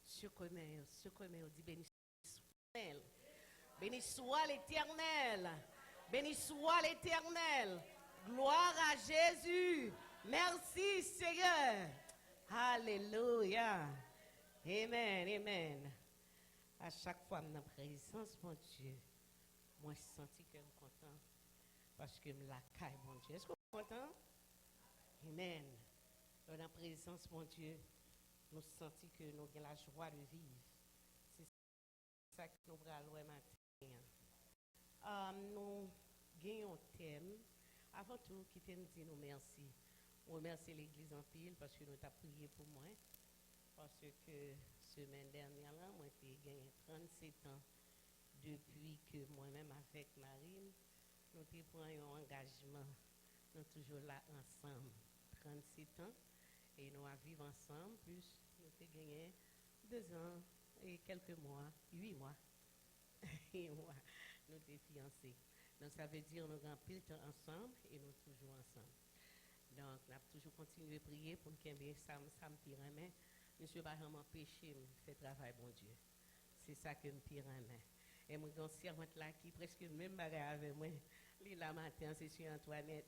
Sucremé, dit béni soit. Béni soit l'Éternel. Béni soit l'Éternel. Gloire à Jésus. Merci Seigneur. Alléluia. Amen, amen. À chaque fois, dans la présence, mon Dieu, moi, je sens que je suis content parce que je la caille, mon Dieu. Est-ce que vous êtes content? Amen. Dans la présence, mon Dieu, nous sentons que nous avons la joie de vivre. C'est ça que nous allons matin. Nous gagnons un thème. Avant tout, qui nous dit nous merci. On remercie l'Église en pile parce que nous avons prié pour moi. Parce que semaine dernière, là, moi, j'ai gagné 37 ans depuis que moi-même, avec Marine, nous avons pris un engagement. Nous sommes toujours là ensemble. 37 ans. Et nous vivons ensemble. Plus, nous avons gagné 2 ans et quelques mois, 8 mois. Et moi, nous sommes fiancés. Donc, ça veut dire que nous avons pile temps ensemble et nous sommes toujours ensemble. Donc, nous avons toujours continué à prier pour que ça me tire en main. Monsieur Baham empêché de faire travail, bon Dieu. C'est ça que me tire en main. Et moi, j'ai une servante là qui presque même bagarre avec moi. La matin, c'est sur Antoinette.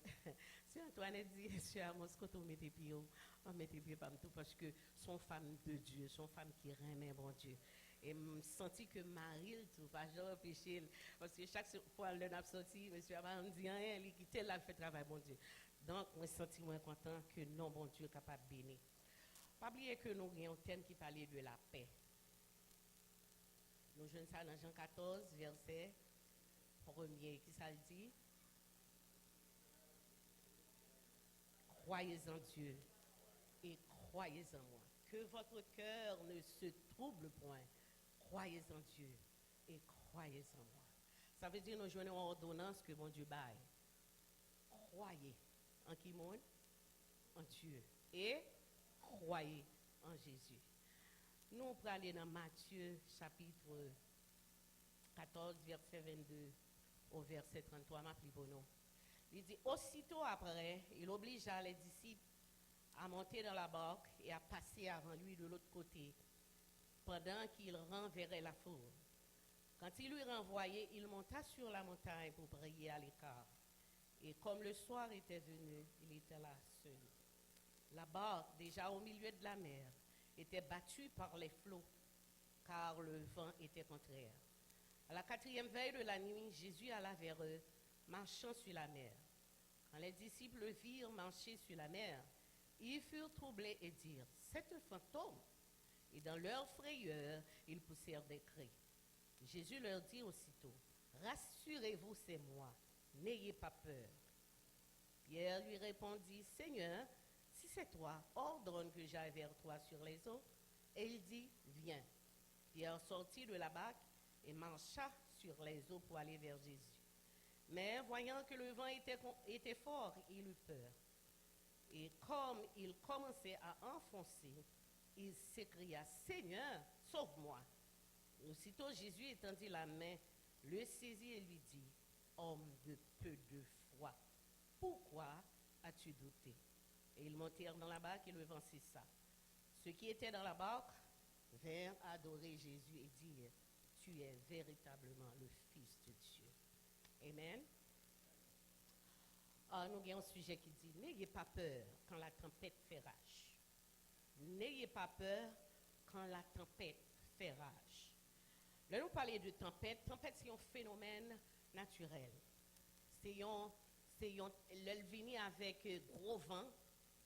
Sur Antoinette dit, Monsieur Amos, quand on met des pieds, on met des pieds pas tout parce que son femme de Dieu, son femme qui remet, bon Dieu. Et je senti que Marie, tout pas genre péché. Parce que chaque fois qu'elle a sorti, monsieur Abba me dit rien, il quitte là, il fait travail, bon Dieu. Donc, je me senti moins content que non, bon Dieu, capable de bénir. Pas oublier que nous avons un thème qui parlait de la paix. Nous jouons ça dans Jean 14, verset 1er. Qui ça le dit? Croyez en Dieu et croyez en moi. Que votre cœur ne se trouble point. Croyez en Dieu et croyez en moi. Ça veut dire que nous jouons une ordonnance que mon Dieu baille. Croyez en qui monde? En Dieu. Et croyez en Jésus. Nous allons aller dans Matthieu chapitre 14, verset 22 au verset 33. M'appelez pour nous. Il dit, aussitôt après, il obligea les disciples à monter dans la barque et à passer avant lui de l'autre côté, pendant qu'il renverrait la foule. Quand il lui renvoyait, il monta sur la montagne pour prier à l'écart. Et comme le soir était venu, il était là seul. La barque, déjà au milieu de la mer, était battue par les flots, car le vent était contraire. À la 4e veille de la nuit, Jésus alla vers eux, marchant sur la mer. Quand les disciples le virent marcher sur la mer, ils furent troublés et dirent, c'est un fantôme. Et dans leur frayeur, ils poussèrent des cris. Jésus leur dit aussitôt, rassurez-vous, c'est moi, n'ayez pas peur. Pierre lui répondit, Seigneur, si c'est toi, ordonne que j'aille vers toi sur les eaux. Et il dit, viens. Pierre sortit de la barque et marcha sur les eaux pour aller vers Jésus. Mais voyant que le vent était fort, il eut peur. Et comme il commençait à enfoncer, il s'écria, Seigneur, sauve-moi. Aussitôt Jésus étendit la main, le saisit et lui dit, homme de peu de foi, pourquoi as-tu douté? Et ils montèrent dans la barque et le vent cessa. Ceux qui étaient dans la barque vinrent adorer Jésus et dire, tu es véritablement le Fils de Dieu. Amen. Nous avons un sujet qui dit, n'ayez pas peur quand la tempête fait rage. N'ayez pas peur quand la tempête fait rage. Là, nous parlons de tempête. Tempête, c'est un phénomène naturel. Elle vient avec gros vent,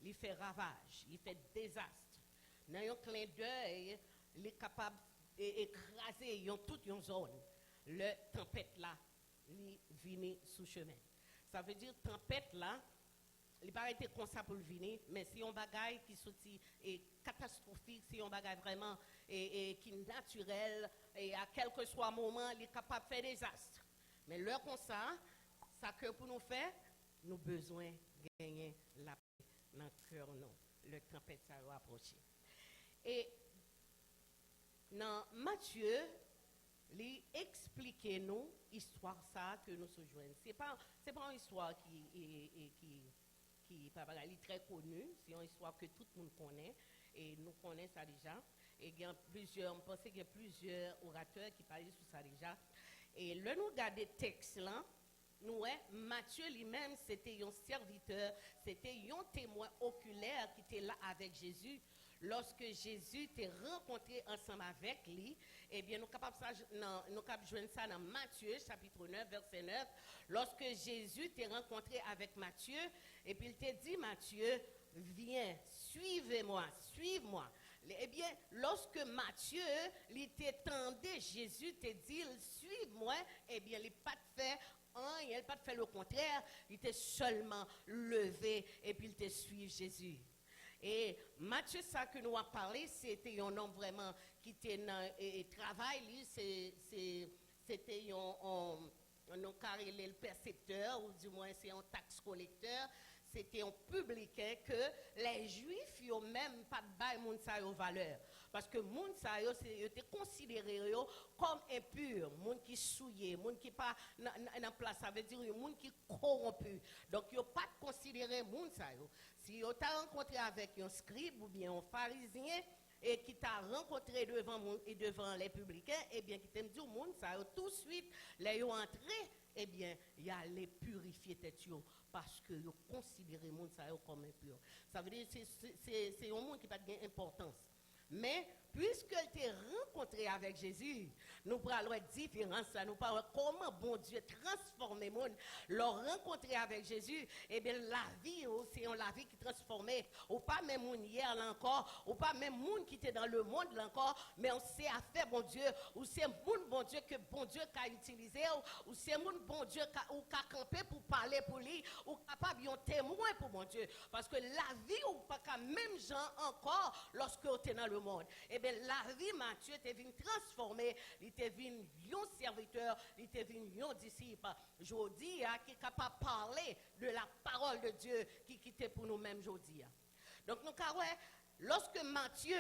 il fait ravage, il fait désastre. Dans un clin d'œil, il est capable d'écraser toute une zone. Le tempête là, il vient sous chemin. Ça veut dire tempête là, il n'a pas été comme ça pour le venir, mais c'est un bagage qui sorti catastrophique, c'est un bagage vraiment qui est naturel et à quel que soit moment, il est capable de faire désastre. Mais l'heure comme ça que pour nous faire, nous avons besoin de gagner la paix dans le cœur, le tempête ça va approcher. Et dans Matthieu, il explique nous l'histoire ça que nous se joignons. C'est pas une histoire qui est très connue, c'est une histoire que tout le monde connaît. Et nous connaissons ça déjà. Et il y a plusieurs, on pensait qu'il y a plusieurs orateurs qui parlaient sur ça déjà. Et là, nous regardons le texte là. Nous, Matthieu lui-même, c'était un serviteur, c'était un témoin oculaire qui était là avec Jésus. Lorsque Jésus t'a rencontré ensemble avec lui, eh bien, nous sommes capables de joindre ça dans Matthieu, chapitre 9, verset 9. Lorsque Jésus t'a rencontré avec Matthieu, et puis il t'a dit, Matthieu, viens, suivez-moi, suive-moi. Eh bien, lorsque Matthieu, il t'étendait, Jésus t'a dit, suive-moi, eh bien, il n'a pas fait il n'a pas fait le contraire, il était seulement levé et puis il te suivi Jésus. Et Matthieu, ça que nous avons parlé, c'était un homme vraiment qui était dans le travail, c'était un carré le percepteur, ou du moins c'est un taxe collecteur. C'était un publicain que les Juifs n'ont même pas de bail moun sa yo valeur. Parce que moun sa yo, c'était considéré comme impur, moun qui souillé, moun qui pas en place, ça veut dire moun qui corrompu. Donc, ils n'ont pas considéré moun sa yo. Si vous avez rencontré avec un scribe ou bien un pharisien, et qui t'a rencontré devant les publicains, eh bien, qui t'a dit au monde, ça, tout de suite, les ont entré, eh bien, il y a les purifier tête parce que vous considérez le monde ça comme impur. Ça veut dire que c'est un monde qui n'a pas d'importance. Mais, puisqu'elle t'a rencontré avec Jésus, nous parlons de différence, nous parlons de comment bon Dieu transforme le monde. Leur rencontrer avec Jésus, eh bien, la vie, c'est la vie qui transformait. Ou pas même monde hier là encore, ou pas même monde qui était dans le monde là encore, mais on sait à faire bon Dieu, ou c'est monde bon Dieu que bon Dieu a utilisé, ou c'est monde bon Dieu qui a campé pour parler pour lui, ou capable de témoin pour bon Dieu. Parce que la vie, ou pas qu'à même gens encore, lorsque vous êtes dans le monde. Eh bien, la vie, Matthieu, t'es venu transformer, il t'est venu un serviteur, il t'est venu un disciple. Je dis, qui est capable de parler de la parole de Dieu qui était pour nous-mêmes, je dis. Donc, nous, lorsque Matthieu,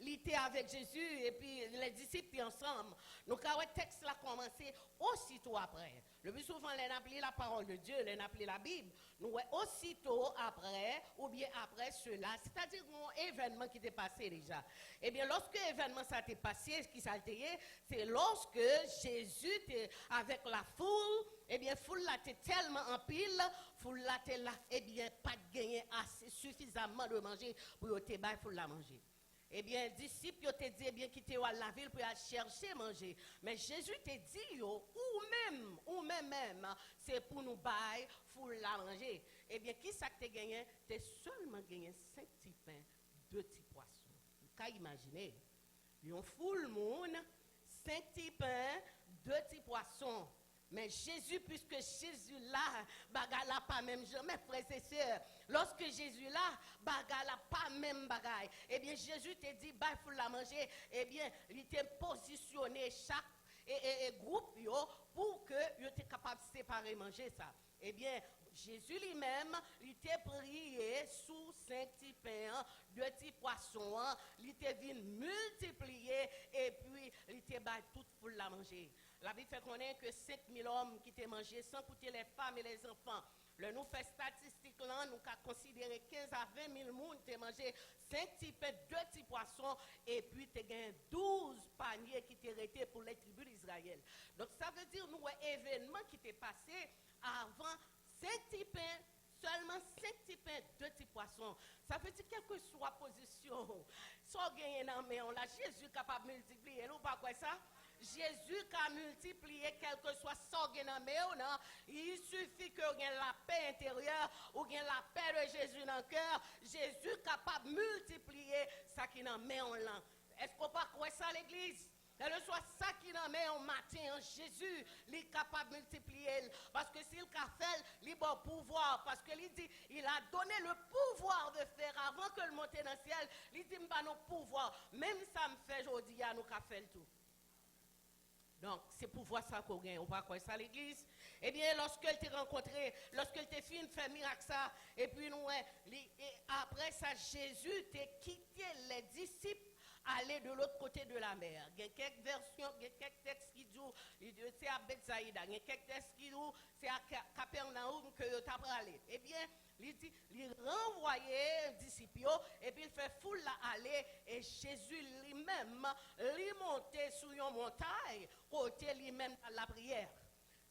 il était avec Jésus et puis les disciples étaient ensemble. Donc, le texte a commencé aussitôt après. Le plus souvent, on a appelé la parole de Dieu, on a appelé la Bible. Nous, aussitôt après, ou bien après cela, c'est-à-dire un événement qui était passé déjà. Eh bien, lorsque l'événement s'est passé, ce qui s'est passé, c'est lorsque Jésus était avec la foule, eh bien, foule là était tellement en pile, foule là était là, eh bien, pas gagné assez suffisamment de manger pour te bailler foule la manger. Eh bien, disciples te dit, eh bien, quitter la ville pour aller chercher manger. Mais Jésus te dit, ou même, c'est pour nous bailler, pour la manger. Eh bien, qui ça que tu gagné? Tu seulement gagné 5 petits pains, 2 petits poissons. Vous pouvez imaginer. Il y a foule monde, 5 petits pains, 2 petits poissons. Mais Jésus, puisque Jésus là, bagay là pas même jamais, frères et sœurs. Lorsque Jésus là, bagay là pas même bagay. Eh bien, Jésus te dit, bah, il faut la manger. Eh bien, il t'a positionné chaque groupe pour que il était capable de séparer manger ça. Eh bien, Jésus lui-même, il t'a prié sous 5 petits pains, 2 petits poissons, il t'a vu multiplier et puis il t'a bat toute foule la manger. La Bible fait connaître que 5000 hommes qui t'ont mangé sans compter les femmes et les enfants. Le nous fait statistique là, nous avons considéré 15 à 20 000 personnes qui ont mangé 5 petits pains, 2 petits poissons et puis tu as gagné 12 paniers qui t'ont resté pour les tribus d'Israël. Donc ça veut dire nous un événement qui t'est passé avant 5 petits pains, seulement 5 petits pains, 2 petits poissons. Ça veut dire quelle que soit la position, sans gagner dans la main, Jésus est capable de multiplier, nous pas quoi ça? Jésus qui a multiplié quel que soit ça dans la il suffit que vous ayez la paix intérieure ou la paix de Jésus dans le cœur. Jésus est capable de multiplier ça qui dans la Est-ce qu'on pas croire ça l'église? Quel que soit ça qui dans la matin, Jésus est capable de multiplier. Parce que s'il a fait, il a le pouvoir. Parce qu'il dit, il a donné le pouvoir de faire avant que le monte dans le ciel. Il dit, il a le pouvoir. Même ça me fait aujourd'hui, nous avons fait le tout. Donc, c'est pour voir ça qu'on gagne. On va croire ça à l'église. Eh bien, lorsqu'elle t'a rencontré, lorsqu'elle t'a fait un miracle, ça, et puis nous, après ça, Jésus t'a quitté les disciples, aller aller de l'autre côté de la mer. Il y a quelques versions, il y a quelques textes qui disent c'est à Bethsaïda, il y a quelques textes qui disent c'est à Capernaum que tu as aller. Eh bien, il renvoyait un disciple et puis il fait foule là aller et Jésus lui-même, lui montait sur une montagne, côté lui-même dans la prière.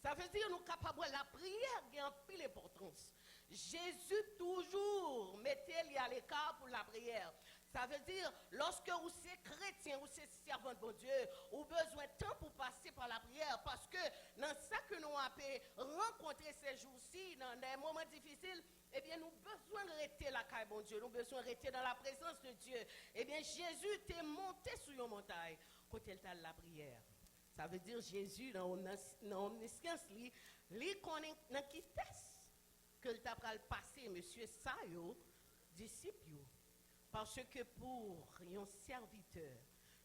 Ça veut dire nous capables la prière qui a pile importance. Jésus toujours mettait lui à l'écart pour la prière. Ça veut dire, lorsque vous êtes chrétien, vous êtes servant de Dieu, vous avez besoin de temps pour passer par la prière. Parce que dans ça que nous avons rencontré ces jours-ci, dans des moments difficiles, eh bien, nous avons besoin de rester là, bon Dieu. Nous avons besoin de rester dans la présence de Dieu. Eh bien, Jésus était monté sur une montagne quand il était à la prière. Ça veut dire, Jésus, dans l'omniscience, il connaît dans qui test que le t'a passé, monsieur Sayo, disciple. Parce que pour un serviteur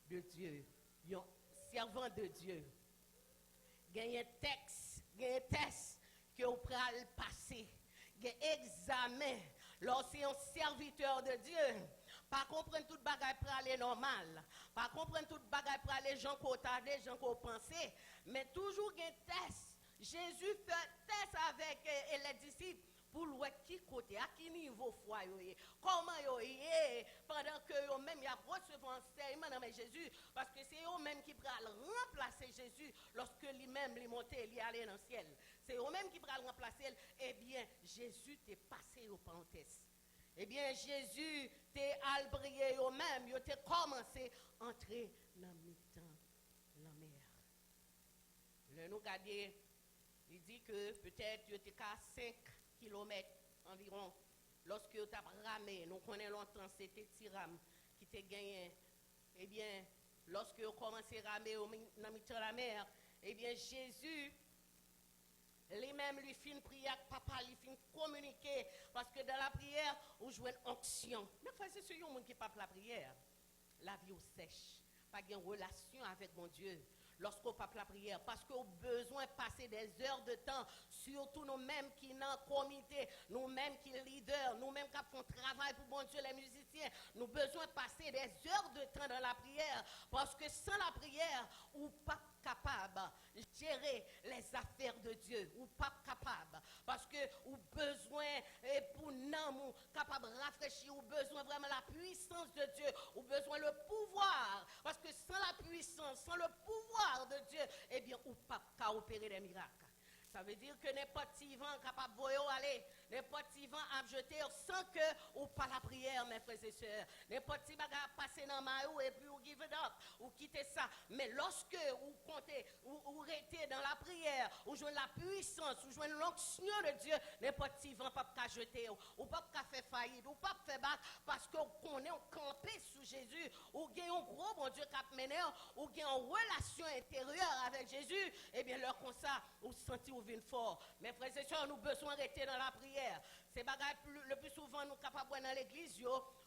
de Dieu, un servant de Dieu, il y a un texte, il y a un test que vous pouvez passer, il y a un examen. Lorsque un serviteur de Dieu, pas comprendre tout bagage pour aller normal, pas comprendre tout bagage pour aller gens qu'on tardé, gens qu'on pensé, mais toujours il y a un test. Jésus fait un test avec les disciples. Pour voir qui côté, à qui niveau foi yoye, comment yoye, pendant que yo même y a recevoir enseignement dans Jésus, parce que c'est eux même qui pourra remplacer Jésus lorsque lui-même lui monté, lui allé dans le ciel. C'est eux même qui pourra le remplacer. Eh bien, Jésus t'est passé aux parenthèses. Eh bien, Jésus t'est albrié eux-mêmes, il t'est commencé à entrer dans le mi-temps la mer. Le nous garder, il dit que peut-être il était qu'à 5 kilomètres environ. Lorsque tu as ramé, nous connaissons longtemps, c'était Tiram qui t'a gagné. Eh bien, lorsque vous commencez à ramer dans le la mer, eh bien, Jésus, lui-même, lui fait une prière, papa, lui fait une communiquer. Parce que dans la prière, on joue une onction. Mais c'est sur les gens qui parlent la prière. La vie sèche. Pas de relation avec mon Dieu. Lorsqu'on parle la prière, parce qu'on a besoin de passer des heures de temps, surtout nous-mêmes qui sommes dans le comité, nous-mêmes qui sommes leaders, nous-mêmes qui font travail pour bon Dieu, les musiciens, nous avons besoin de passer des heures de temps dans la prière, parce que sans la prière, on n'est pas capable de gérer les affaires de Dieu, on n'est pas capable, parce que on a besoin, pour nous, capable de rafraîchir, on a besoin vraiment de la puissance de Dieu, on a besoin le pouvoir, parce que sans la puissance, sans le pouvoir de Dieu, eh bien, ou pas qu'à opérer des miracles. Ça veut dire que n'importe qui vent capable de aller, n'importe qui vent à jeter sans que ou pas la prière, mes frères et sœurs. N'importe qui va passer dans ma maillot et puis ou give it up, ou quitter ça. Mais lorsque vous comptez, ou restez dans la prière, ou jouez la puissance, ou jouez l'onction de Dieu, n'importe qui vent pas qu'à jeter, ou pas qu'à faire faillite, ou pas faire battre, parce qu'on connaît, on campé sous Jésus, ou gagne un gros bon Dieu cap mené, ou gagne une relation intérieure avec Jésus, eh bien, leur comme ça, ou senti ou vin fort. Mes frères et sœurs, nous avons besoin de rester dans la prière. C'est le plus souvent nous capables dans l'église,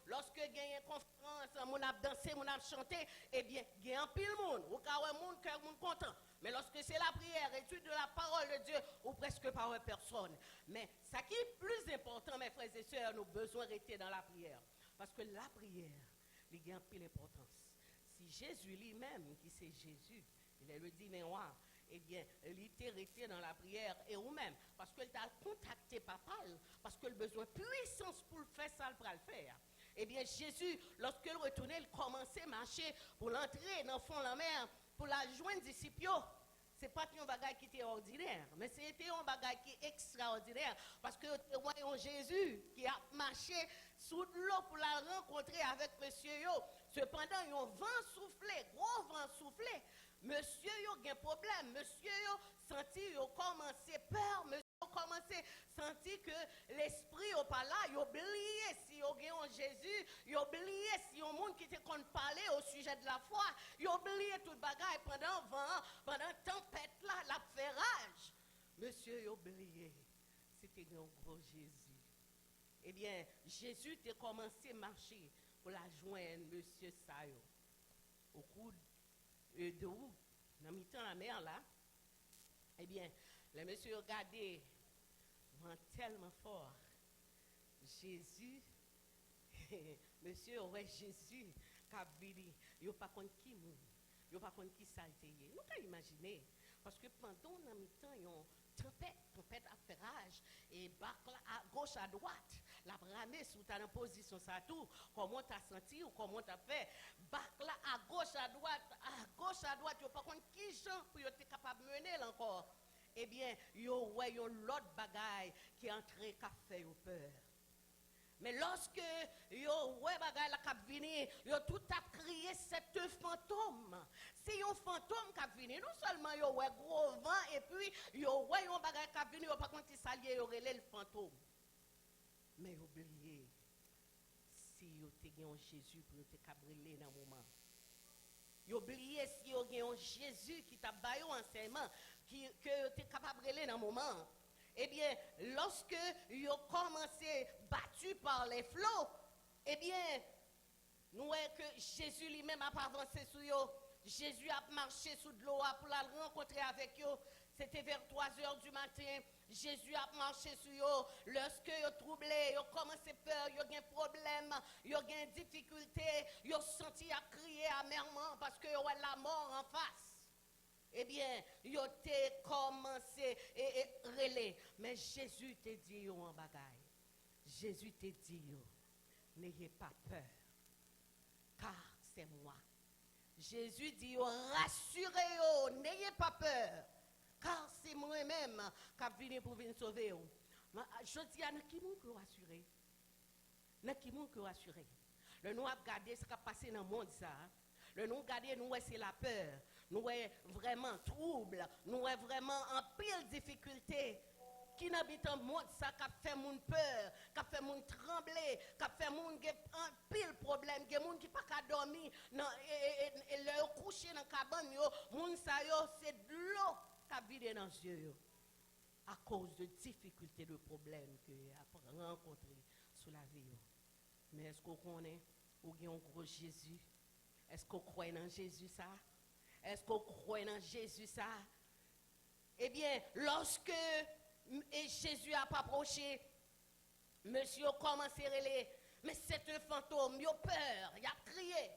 lorsque il y a une conférence, on a dansé, on a chanté, eh bien, il y a un pile monde, ou quand un monde cœur monde content. Mais lorsque c'est la prière, étude de la parole de Dieu, ou presque pas personne. Mais ce qui est plus important, mes frères et sœurs, nous avons besoin de rester dans la prière. Parce que la prière, il y a un pile d'importance. Si Jésus lui-même, qui c'est Jésus, il est le divin roi, eh bien, il était resté dans la prière et vous-même, parce qu'il t'a contacté papa, parce qu'il a besoin de puissance pour le faire, ça pour le faire. Eh bien, Jésus, lorsqu'il retournait, il commençait à marcher pour l'entrer dans le fond de la mer, pour la joindre disciples. Ce n'est pas un bagage qui était ordinaire, mais c'était un bagage qui est extraordinaire, parce que voyons Jésus qui a marché sous l'eau pour la rencontrer avec monsieur yo. Cependant, il y a un vent soufflé, gros vent soufflé. Monsieur yo a un problème, monsieur yo senti yo commencé peur, monsieur yo commencé senti que l'esprit n'est pas là, il a oublié si yo a Jésus, il a oublié si un monde qui te compte parler au sujet de la foi, il a oublié tout le bagage pendant vent, pendant tempête là, la fait rage. Monsieur yo oublié, c'était un gros Jésus. Eh bien, Jésus a commencé à marcher pour la joindre monsieur Sayo au coude de où, dans le temps la mer là, eh bien, les messieurs regardaient, vent tellement fort. Jésus, monsieur, ouais, Jésus, Cap vini, yo pas contre qui moun, yo pas contre qui ça été. Nous ka imaginer parce que pendant dans mi-temps yon tempête à faire rage et bac là à gauche à droite, la ramé sous ta position ça tout, comment t'as senti ou comment t'as fait bac là à gauche à droite, yo pas contre qui gens pour yo être capable mener là encore. Eh bien, yo ouais yon l'autre bagaille qui entré qu'a fait yo peur. Mais lorsque yo ouais bagay la k'ap vini, yo tout a crié c'est un fantôme. C'est un fantôme k'ap vini. Non seulement yo ouais gros vent et puis yo ouais yon bagay k'ap vini, yo pas konti salier yo relé le fantôme. Mais oubliez si yo te gen Jésus pour te cabriller dans moment. Yo oubliez si yo gen Jésus qui t'a baillé enseignement que te capable relé dans moment. Eh bien, lorsque ils ont commencé battu par les flots, eh bien, nous voyons que Jésus lui-même a pas avancé sur eux. Jésus a marché sous de l'eau pour la rencontrer avec eux. C'était vers 3 heures du matin. Jésus a marché sur eux. Lorsque ils ont troublé, ils ont commencé peur, ils ont eu un problème, ils ont eu une difficulté, ils ont senti à crier amèrement parce qu'ils ont la mort en face. Eh bien, ils ont commencé et relais. Mais Jésus te dit en bagaille. Jésus te dit, n'ayez pas peur, car c'est moi. Jésus dit, rassurez-vous, n'ayez pas peur, car c'est moi-même qui suis venu pour venir sauver vous. Je dis à qui vous rassurer? Qui vous rassurer? Le nous a regardé ce qui a passé dans le monde, ça. Le nous regarder, nous c'est la peur. Nous avons vraiment trouble, nous avons vraiment en pile difficulté. Qui n'habite dans le monde, ça qui fait mon peur, qui fait mon trembler, qui fait mon en pile problème, qui moun qui pas qu'à dormir et le coucher dans cabane yo, moun sa yo c'est de l'eau qui vide dans les yeux à cause de difficultés, de problèmes que a rencontré sous la vie. Mais est-ce qu'on connaît ou un gros Jésus? Est-ce qu'on croit dans Jésus ça? Est-ce qu'on croit dans Jésus ça? Eh bien, lorsque Jésus a approché, monsieur a commencé à relire, mais c'est un fantôme, il a peur, il a crié.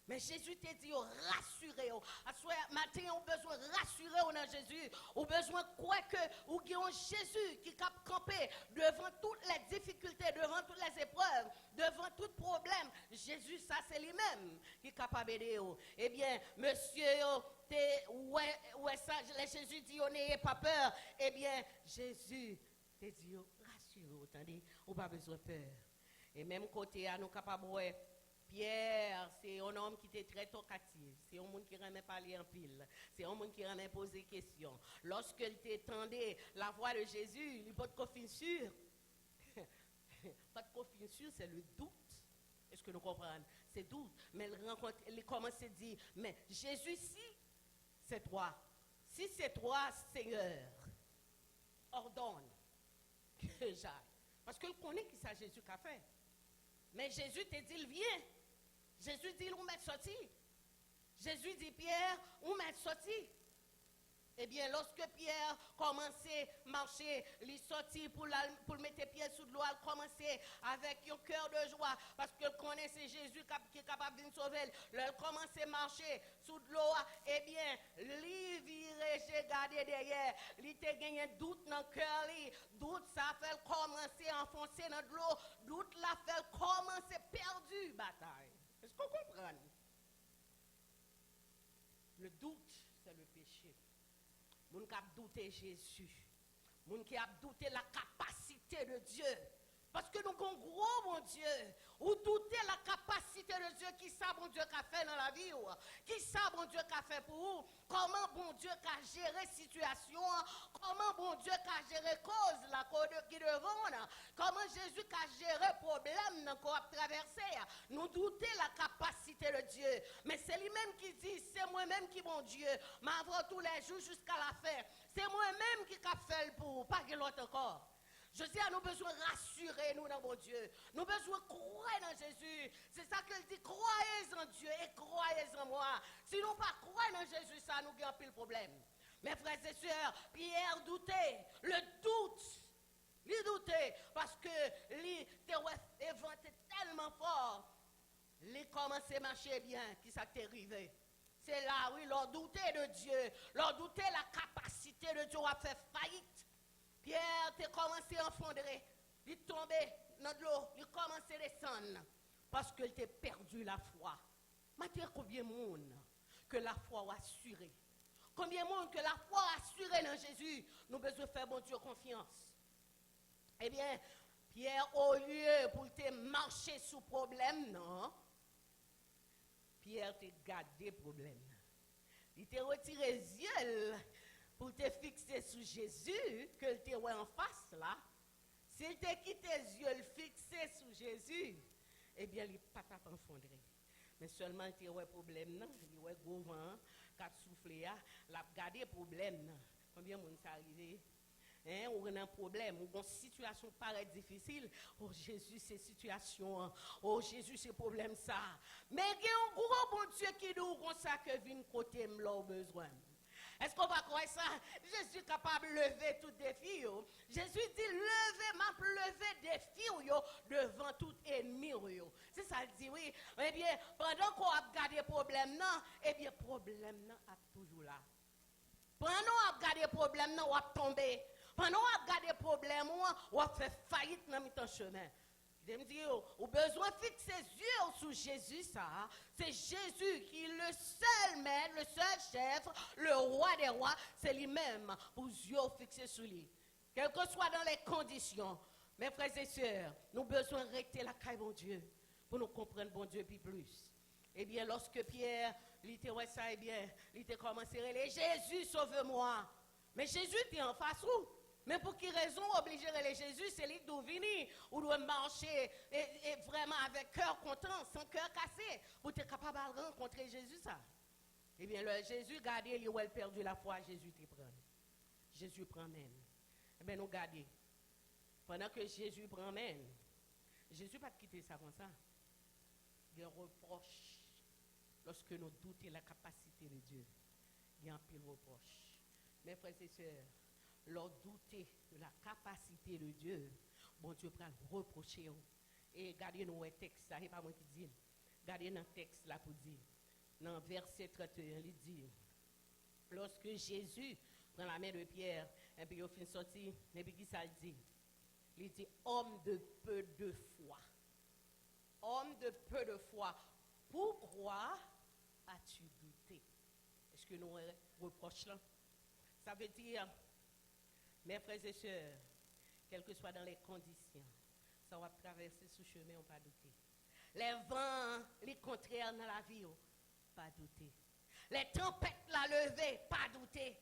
Mais Jésus t'a dit, rassurez-vous. À ce matin, on a besoin de rassurer dans Jésus. On a besoin de croire que ou Jésus qui a campé devant toutes les difficultés, devant toutes les épreuves, devant tout problème. Jésus, ça c'est lui-même qui est capable d'aider. Eh bien, monsieur, ouais, ça, Jésus dit, n'ayez pas peur. Eh bien, Jésus t'a dit, rassurez-vous, attendez, on n'a pas besoin de peur. Et même côté, nous sommes capables de Pierre, c'est un homme qui était très talkatif. C'est un homme qui remet parler en pile. C'est un homme qui remet poser des questions. Lorsqu'il t'entendait la voix de Jésus, il n'y a pas de confiture. Pas de confiture, c'est le doute. Est-ce que nous comprenons? C'est doute. Mais il commence à dire, mais Jésus, si c'est toi, si c'est toi, Seigneur, ordonne que j'aille. Parce qu'il connaît qui ça Jésus a fait. Mais Jésus te dit, il vient. Jésus dit, où m'être sorti. Jésus dit, Pierre, où m'être sorti. Eh bien, lorsque Pierre commençait à marcher, il sortit pour mettre pied sous l'eau, il commençait avec un cœur de joie, parce qu'il connaissait Jésus qui est capable de nous sauver. Il commençait à marcher sous l'eau, eh bien, il virait, j'ai gardé derrière, il a gagné doute dans le cœur, doute ça fait commencer à enfoncer dans l'eau, doute la fait commencer à perdre bataille. Est-ce qu'on comprend? Le doute, c'est le péché. Moun qui a douté Jésus, moun qui a douté la capacité de Dieu. Parce que nous avons gros mon Dieu, ou douter la capacité de Dieu, qui ça bon Dieu qu'a fait dans la vie, qui ça bon Dieu qu'a fait pour vous, comment bon Dieu qu'a géré situation, comment bon Dieu qu'a géré cause la qui devant, comment Jésus qu'a géré problème qu'on a traversé. Nous douter la capacité de Dieu, mais c'est lui-même qui dit, c'est moi-même qui bon Dieu, m'avant tous les jours jusqu'à la fin. C'est moi-même qui a fait pour pas que l'autre encore. Je dis à nous besoin de rassurer nous dans mon Dieu. Nous avons besoin de croire dans Jésus. C'est ça qu'il dit, croyez en Dieu et croyez en moi. Si nous ne pas croire dans Jésus, ça nous gagne plus le problème. Mes frères et sœurs, Pierre doutait. Le doute, il doutait parce que l'évent était tellement fort. les commencé à marcher bien, qui ça t'est arrivé? C'est là, oui, leur douter de Dieu, leur douter la capacité de Dieu à faire faillite. Pierre, t'es commencé à effondrer, il est tombé dans de l'eau, il a commencé à descendre, parce qu'il t'a perdu la foi. Maintenant, combien de monde que la foi a assuré? Combien de monde que la foi a assuré dans Jésus? Nous avons besoin de faire bon Dieu confiance. Eh bien, Pierre, au lieu pour te marcher sous problème, non, Pierre t'a gardé problème. Il t'a retiré les yeux pour te fixer sur Jésus, que tu es en face là. S'il t'a quitté les yeux fixés sur Jésus, eh bien, il n'est pas t'enfondré. Mais seulement il y a un problème, il y a un gros vent qui a soufflé, il a gardé problème. Combien de monde s'est arrivé? Hein, on a un problème, on a une situation paraît difficile. Oh Jésus, c'est situation. Oh Jésus, c'est problème ça. Mais il y a un gros bon Dieu qui nous comme ça que vient côté m'l'a besoin. Est-ce qu'on va croire ça? Jésus est capable de lever tout défi. Jésus dit, lever défi devant tout ennemi. C'est ça, il dit, oui. Eh bien, pendant qu'on a gardé problème, non, eh bien, problème non a toujours là. Pendant qu'on a gardé problème, non, on a tombé. Pendant qu'on a gardé problème, on a fait faillite dans notre chemin. Je me dis, au besoin de fixer les yeux sur Jésus, ça, c'est Jésus qui est le seul maître, le seul chef, le roi des rois, c'est lui-même pour yeux fixer sur lui. Quelles que soient dans les conditions, mes frères et sœurs, nous avons besoin de rester la caille, bon Dieu, pour nous comprendre, bon Dieu, puis plus. Eh bien, lorsque Pierre, il était ouais ça, eh bien, il était commencé à dire, Jésus, sauve-moi. Mais Jésus était en face où? Mais pour quelle raison obliger les Jésus, c'est lui d'où venir, ou doit marcher et vraiment avec cœur content, sans cœur cassé, pour être capable de rencontrer Jésus ça. Eh bien, le Jésus gardé, il a perdu la foi, Jésus te prend. Jésus prend même. Eh bien, nous gardons. Pendant que Jésus prend même, Jésus pas quitter ça comme ça. Il reproche. Lorsque nous doutons la capacité de Dieu, il y a un pile reproche. Mes frères et sœurs, leur douter de la capacité de Dieu, bon Dieu prend le reprocher. Et regardez nous un texte, ça n'est pas moi qui dis. Regardez dans le texte là pour dire. Dans verset 31, il dit, lorsque Jésus prend la main de Pierre, et puis il fait sortir, et puis qui ça le dit? Il dit, homme de peu de foi. Homme de peu de foi, pourquoi as-tu douté? Est-ce que nous reprochons là? Ça veut dire, mes frères et sœurs, quelles que soient dans les conditions, ça va traverser ce chemin, on ne pas douter. Les vents, les contraires dans la vie, pas douter. Les tempêtes la lever, pas douter.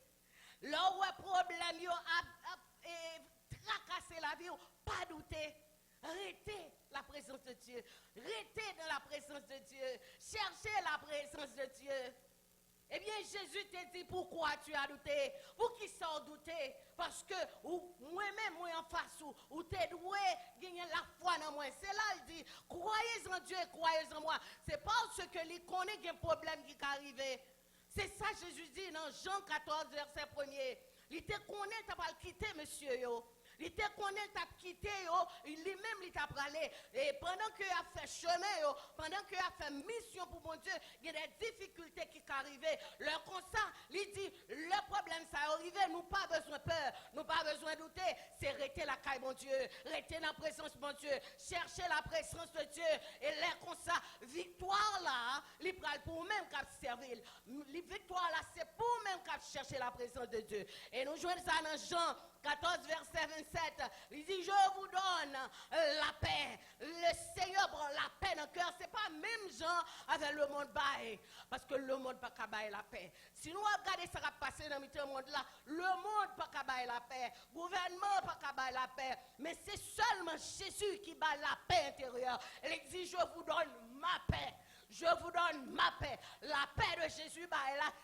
Là où un problème a tracassé la vie, pas douter. Restez la présence de Dieu. Restez dans la présence de Dieu. Cherchez la présence de Dieu. Eh bien, Jésus t'a dit pourquoi tu as douté. Pour qui ça douté? Parce que moi-même, moi en face, ou t'es doué, gagner la foi dans moi. C'est là, il dit, croyez en Dieu, croyez en moi. C'est parce que il connaît qu'il y a un problème qui est arrivé. C'est ça Jésus dit dans Jean 14, verset 1er. Il te connaît, tu pas le quitter, monsieur. Yo. Il te connaît, tu as quitté, lui-même, il t'a parlé. Et pendant qu'il a fait chemin, pendant qu'il a fait mission pour mon Dieu, il y a des difficultés qui sont arrivées. Le constat, il dit, le problème, ça est arrivé, nous pas besoin de peur, nous pas besoin de douter. C'est rester la caille, mon Dieu, rester dans la présence, mon Dieu, chercher la présence de Dieu. Et là, comme ça, victoire là, il prend pour même qu'à servir. Victoire là, c'est pour même qu'à chercher la présence de Dieu. Et nous jouons ça dans Jean 14, verset 27, il dit, je vous donne la paix. Le Seigneur prend la paix dans le cœur. Ce n'est pas même gens avec le monde bail. Parce que le monde n'a pas bailler la paix. Si nous regardons ce qui va passer dans le monde là, le monde n'a pas bailler la paix. Le gouvernement n'a pas bailler la paix. Mais c'est seulement Jésus qui bat la paix intérieure. Il dit, je vous donne ma paix. Je vous donne ma paix. La paix de Jésus,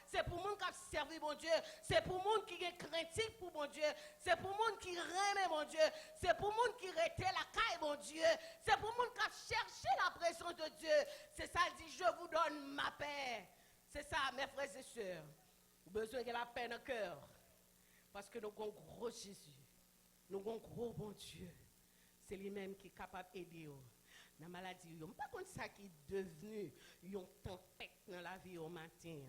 c'est pour monde qui a servi mon Dieu. C'est pour monde qui est critique pour mon Dieu. C'est pour monde qui remet mon Dieu. C'est pour monde qui rete la caille mon Dieu. C'est pour monde qui a cherché la présence de Dieu. C'est ça, il dit, je vous donne ma paix. C'est ça, mes frères et sœurs. Vous avez besoin de la paix dans le cœur. Parce que nous avons un gros Jésus. Nous avons un gros bon Dieu. C'est lui-même qui est capable d'aider. dans la maladie. Je ne sais pas contre ça qui est devenu une tempête dans la vie au matin.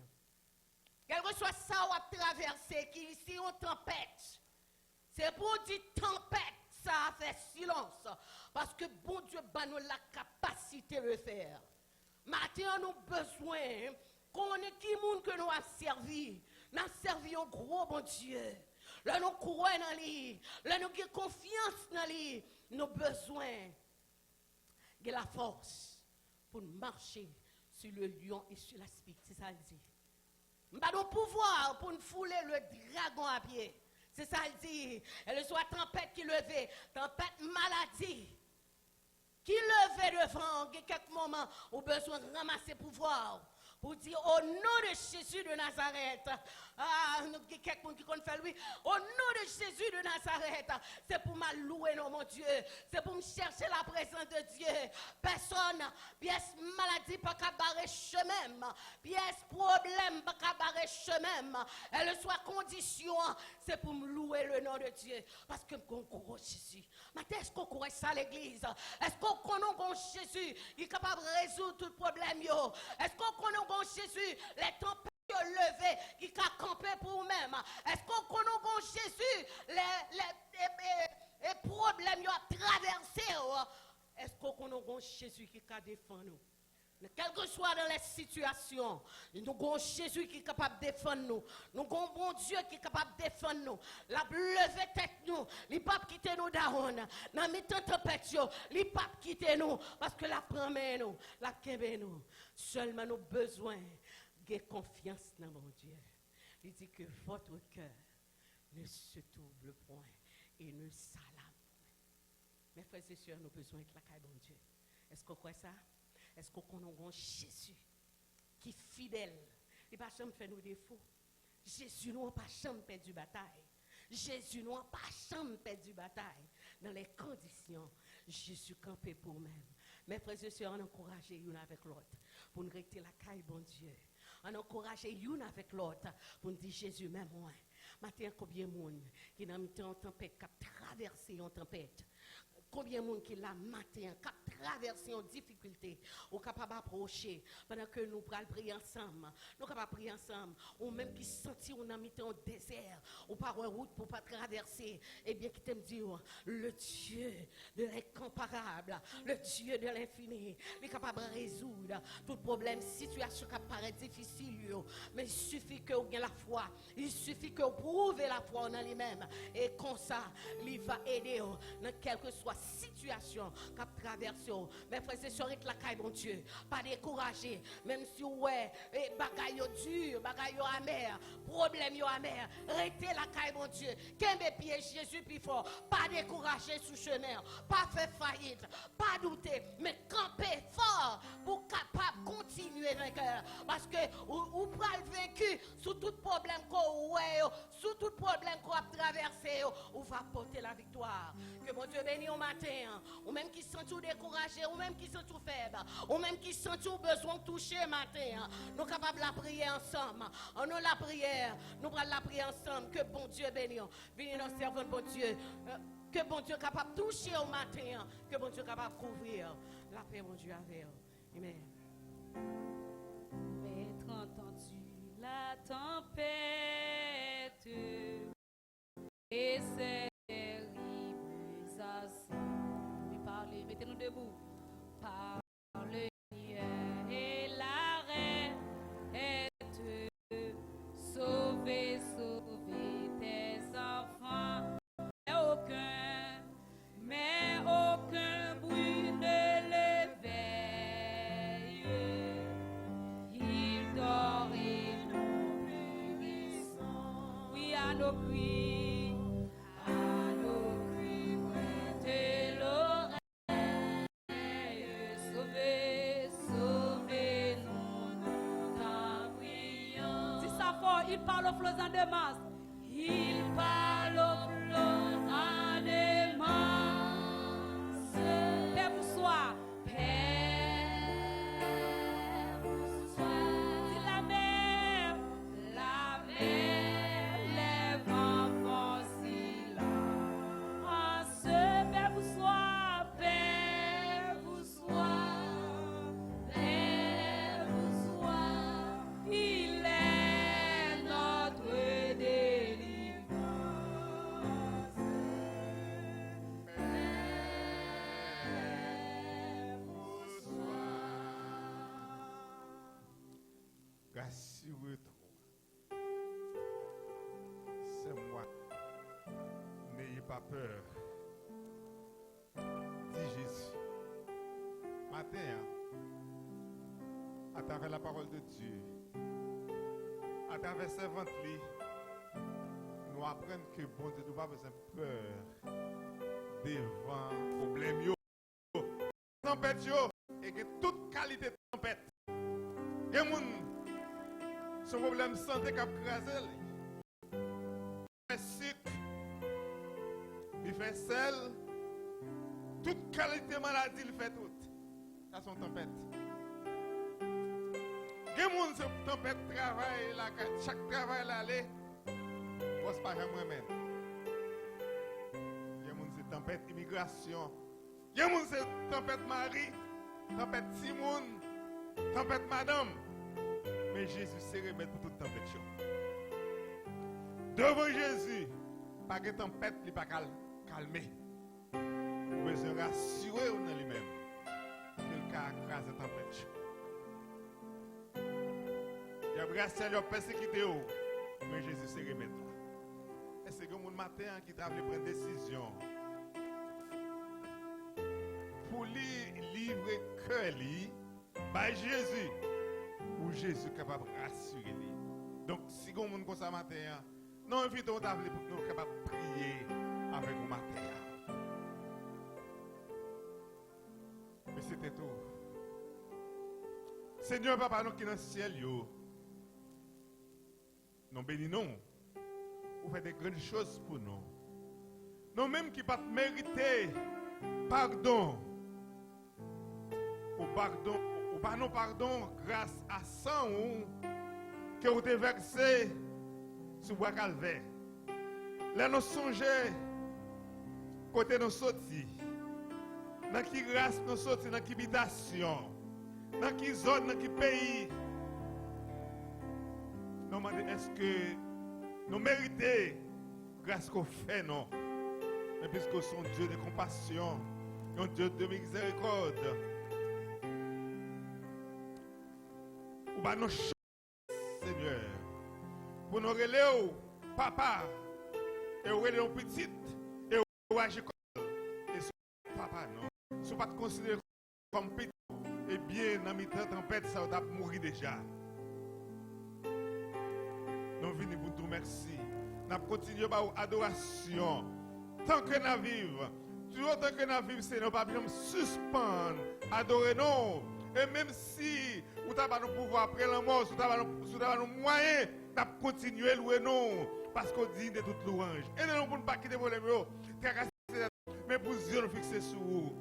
Quel que soit ça ou à traverser, qui ici une tempête. C'est pour dire tempête, ça a fait silence. Parce que bon Dieu a nous la capacité de le faire. Maintenant, nous avons besoin qu'on ait qui monde que nous avons servi. Nous avons servi un gros bon Dieu. Là, nous croyons dans lui. Là, nous avons confiance dans lui. Nous avons besoin de la force pour marcher sur le lion et sur l'aspic. C'est ça qu'il dit. Nous avons pouvoir pour nous fouler le dragon à pied. C'est ça qu'il dit. Elle soit tempête qui levait, tempête maladie. Qui levait devant, il y a quelques moments où besoin de ramasser pouvoir. Pour dire au nom de Jésus de Nazareth, il y a quelqu'un qui connaît lui, au nom de Jésus de Nazareth, c'est pour me louer, non, mon Dieu, c'est pour me chercher la présence de Dieu. Personne, pièce maladie, pas qu'à barrer chemin, pièce problème, pas qu'à barrer chemin, elle soit condition, c'est pour me louer le nom de Dieu. Parce que mon gros Jésus, maintenant, est-ce qu'on connaît ça à l'église? Est-ce qu'on connaît Jésus, il est capable de résoudre tout problème? Est-ce qu'on connaît Jésus, les tempêtes levées, qui a campé pour nous-mêmes? Est-ce qu'on connaît Jésus, les problèmes à traverser? Est-ce qu'on connaît Jésus qui a défendu nous? Quelle que soit dans les situations, nous avons Jésus qui est capable de défendre nous. Nous avons un bon Dieu qui est capable de défendre nous. La lever tête nous. Il ne peut pas quitter nous d'Aaron. Dans les temps tempête, il ne peut pas quitter nous. Parce que la prend nous, la kebe nous. Seulement nous avons besoin de confiance dans mon Dieu. Il dit que votre cœur ne se trouble point et ne s'alarme point. Mes frères et sœurs, nous avons besoin de la caille de mon Dieu. Est-ce qu'on croit ça? Est-ce qu'on connaît Jésus qui est fidèle? Il n'a pas jamais fait nos défauts. Jésus n'a pas jamais perdu bataille. Jésus n'a pas jamais perdu bataille. Dans les conditions, Jésus campé pour nous-mêmes. Mes frères et sœurs, on encourage l'un avec l'autre pour nous rester la caille, bon Dieu. On encourage l'un avec l'autre pour nous dire Jésus, même moi. Maintenant, combien de monde qui dans une tempête, qui a traversé une tempête? Combien de monde qui l'a matin, qui a traversé une difficulté, ou capable d'approcher pendant que nous pourrons prier ensemble. Nous capables de prier ensemble. Ou même qui sentit on a mis en désert, ou par une route pour pas traverser. Eh bien, qui t'aime dire, le Dieu de l'incomparable, le Dieu de l'infini, il est capable de résoudre tout problème, situation qui paraît difficile. Mais il suffit que vous ayez la foi. Il suffit que vous prouvez la foi en lui-même. Et comme ça, il va aider dans quelque soit situation qu'a traversé. Mes frères et sœurs, la caille mon Dieu, pas décourager, même si ouais, bagaille dur, bagaille amer, problème yo amer, restez la caille mon Dieu. Qu'un pied Jésus plus fort, pas décourager sous chemin, pas faire faillite, pas douter, mais camper fort pour capable continuer dans le cœur, parce que vous prenez vaincu sous tout problème qu'on ouais, sous tout problème qu'on a traversé, on va porter la victoire. Que mon Dieu bénisse au matin, ou même qui sont tout découragés, ou même qui sont tout faibles, ou même qui sont tout besoin de toucher matin. Nous sommes capables de la prier ensemble. En nous la prière, nous allons la prier ensemble. Que bon Dieu bénisse. Venez nous servir, bon Dieu. Que bon Dieu est capable de toucher au matin. Que bon Dieu est capable de couvrir. La paix, mon Dieu, avec vous. Amen. Maître, entends-tu la tempête et ses terribles assauts? Oui, parlez, mettez-nous debout. Parle et l'arrêt est sauver, sauver tes enfants. Mais aucun bruit ne l'éveille. Il dort et non plus ils sont. Oui, à nos cris, prêtez l'oreille. Sauvez, sauvez-nous, nous t'en prions. Si ça fort, il parle aux flots en démas. Il parle aux flots en démas. Paix vous soit. Paix vous soit. Si la mer lève un vent silence. Paix vous soit, paix vous soit. rassurez-toi. C'est moi. N'ayez pas peur. Dit Jésus. Matin, à travers la parole de Dieu, à travers ses ventes, nous apprenons que bon Dieu n'a pas besoin de peur devant problème. Tempête, et que toute qualité de tempête. Il y a des gens qui ont un problème de santé qui a crasé. Il fait sucre, il fait sel, toute qualité de maladie, il fait tout. Ça, c'est une tempête. Il y a des gens qui ont une tempête de travail, chaque travail l'aller, moi, c'est pas moi-même. Il y a des gens qui ont une tempête d'immigration. Il y a des gens qui ont une tempête Marie, tempête Simone, tempête Madame. Mais Jésus s'est remis pour toute tempête. Devant Jésus, pas de tempête, il n'est pas calmé. Vous besoin rassurer dans lui-même qu'il a écrasé la tempête. Il y a brassé, il y a persécuté, mais Jésus s'est remis. Est-ce que mon matin qui t'a voulu prendre décision pour lui livrer cœur par Jésus, ou Jésus est capable de rassurer lui. Donc, si vous avez ça matin, nous invitons à pour que nous capables de prier avec vous matin. Mais c'était tout. Seigneur Papa, nous qui sommes dans le ciel, nous bénissons. Vous faites des grandes choses pour nous. Nous même qui ne pas mériter pardon. Ou pardon grâce à sang que vous avez versé sur le bois calvaire. Là, nous songeons côté nous sortis. Dans qui grâce nous sortis, dans qui habitation, dans qui zone, dans qui pays. Nous demandons est-ce que nous méritons grâce qu'on fait, non? Mais puisque nous sommes Dieu de compassion, un Dieu de miséricorde. Ou bah nos choses, Seigneur, pour nous relayer papa, et relayer nos petites, et agir comme et papa, non. Si vous ne pas considérer comme petit, eh bien, dans la tempête, ça va mourir déjà. Nous venons pour tout merci. Nous continuons par adoration. Tant que nous vivons, tout autant que nous vivons, c'est nous pas bien suspendre, adorer nous. Et même si nous avons nos pouvoirs après la mort, nous avons nos moyens, nous continuons à louer nous. Parce qu'on dit de toute louange. Et nous ne pouvons pas quitter les problèmes, mais pour nous fixer sur vous.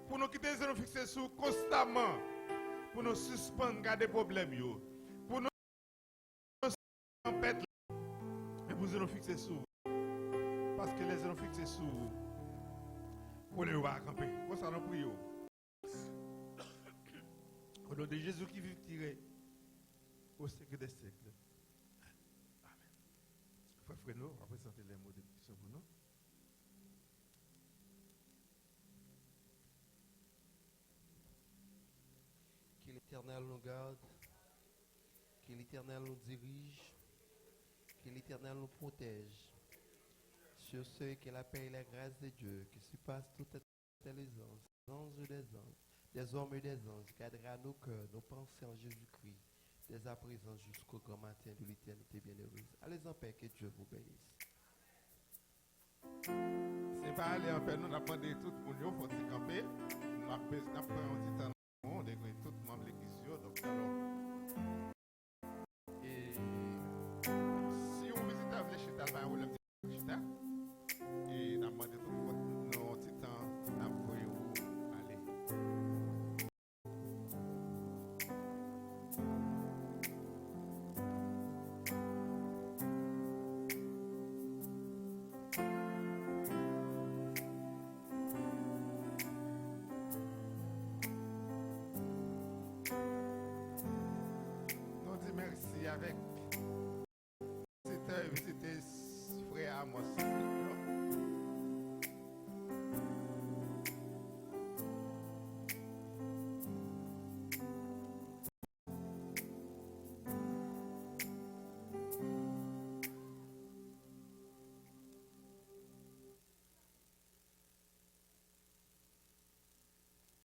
Pour nous quitter nous fixer sur vous constamment. Pour nous suspendre, garder les problèmes. Pour nous tempête, mais pour nous fixer sur vous. Parce que les hommes fixés sur vous. Pour nous camper. Pour ça, nous prions. Au nom de Jésus qui vit tiré au siècle des siècles. Amen. Frère Fréno, on va présenter les mots de bénédiction pour nous. Que l'Éternel nous garde, que l'Éternel nous dirige, que l'Éternel nous protège. Sur ceux qui la paix et la grâce de Dieu, qui surpasse toute intelligence, anges des hommes et des anges, gardera nos cœurs, nos pensées en Jésus-Christ, dès à présent jusqu'au grand matin de l'éternité bienheureuse. Allez en paix, que Dieu vous bénisse. C'est pas aller en paix, nous avons demandé tout le monde, il faut se camper. Nous avons pris un petit temps, on a tout le monde l'église, donc alors. Et si on visite à Vléchita, il va y avoir un petit Vléchita. Et nous avons demandé tout le monde, nous avons un petit temps, nous avons pris où aller. Nous disons merci avec visiter frère Amos.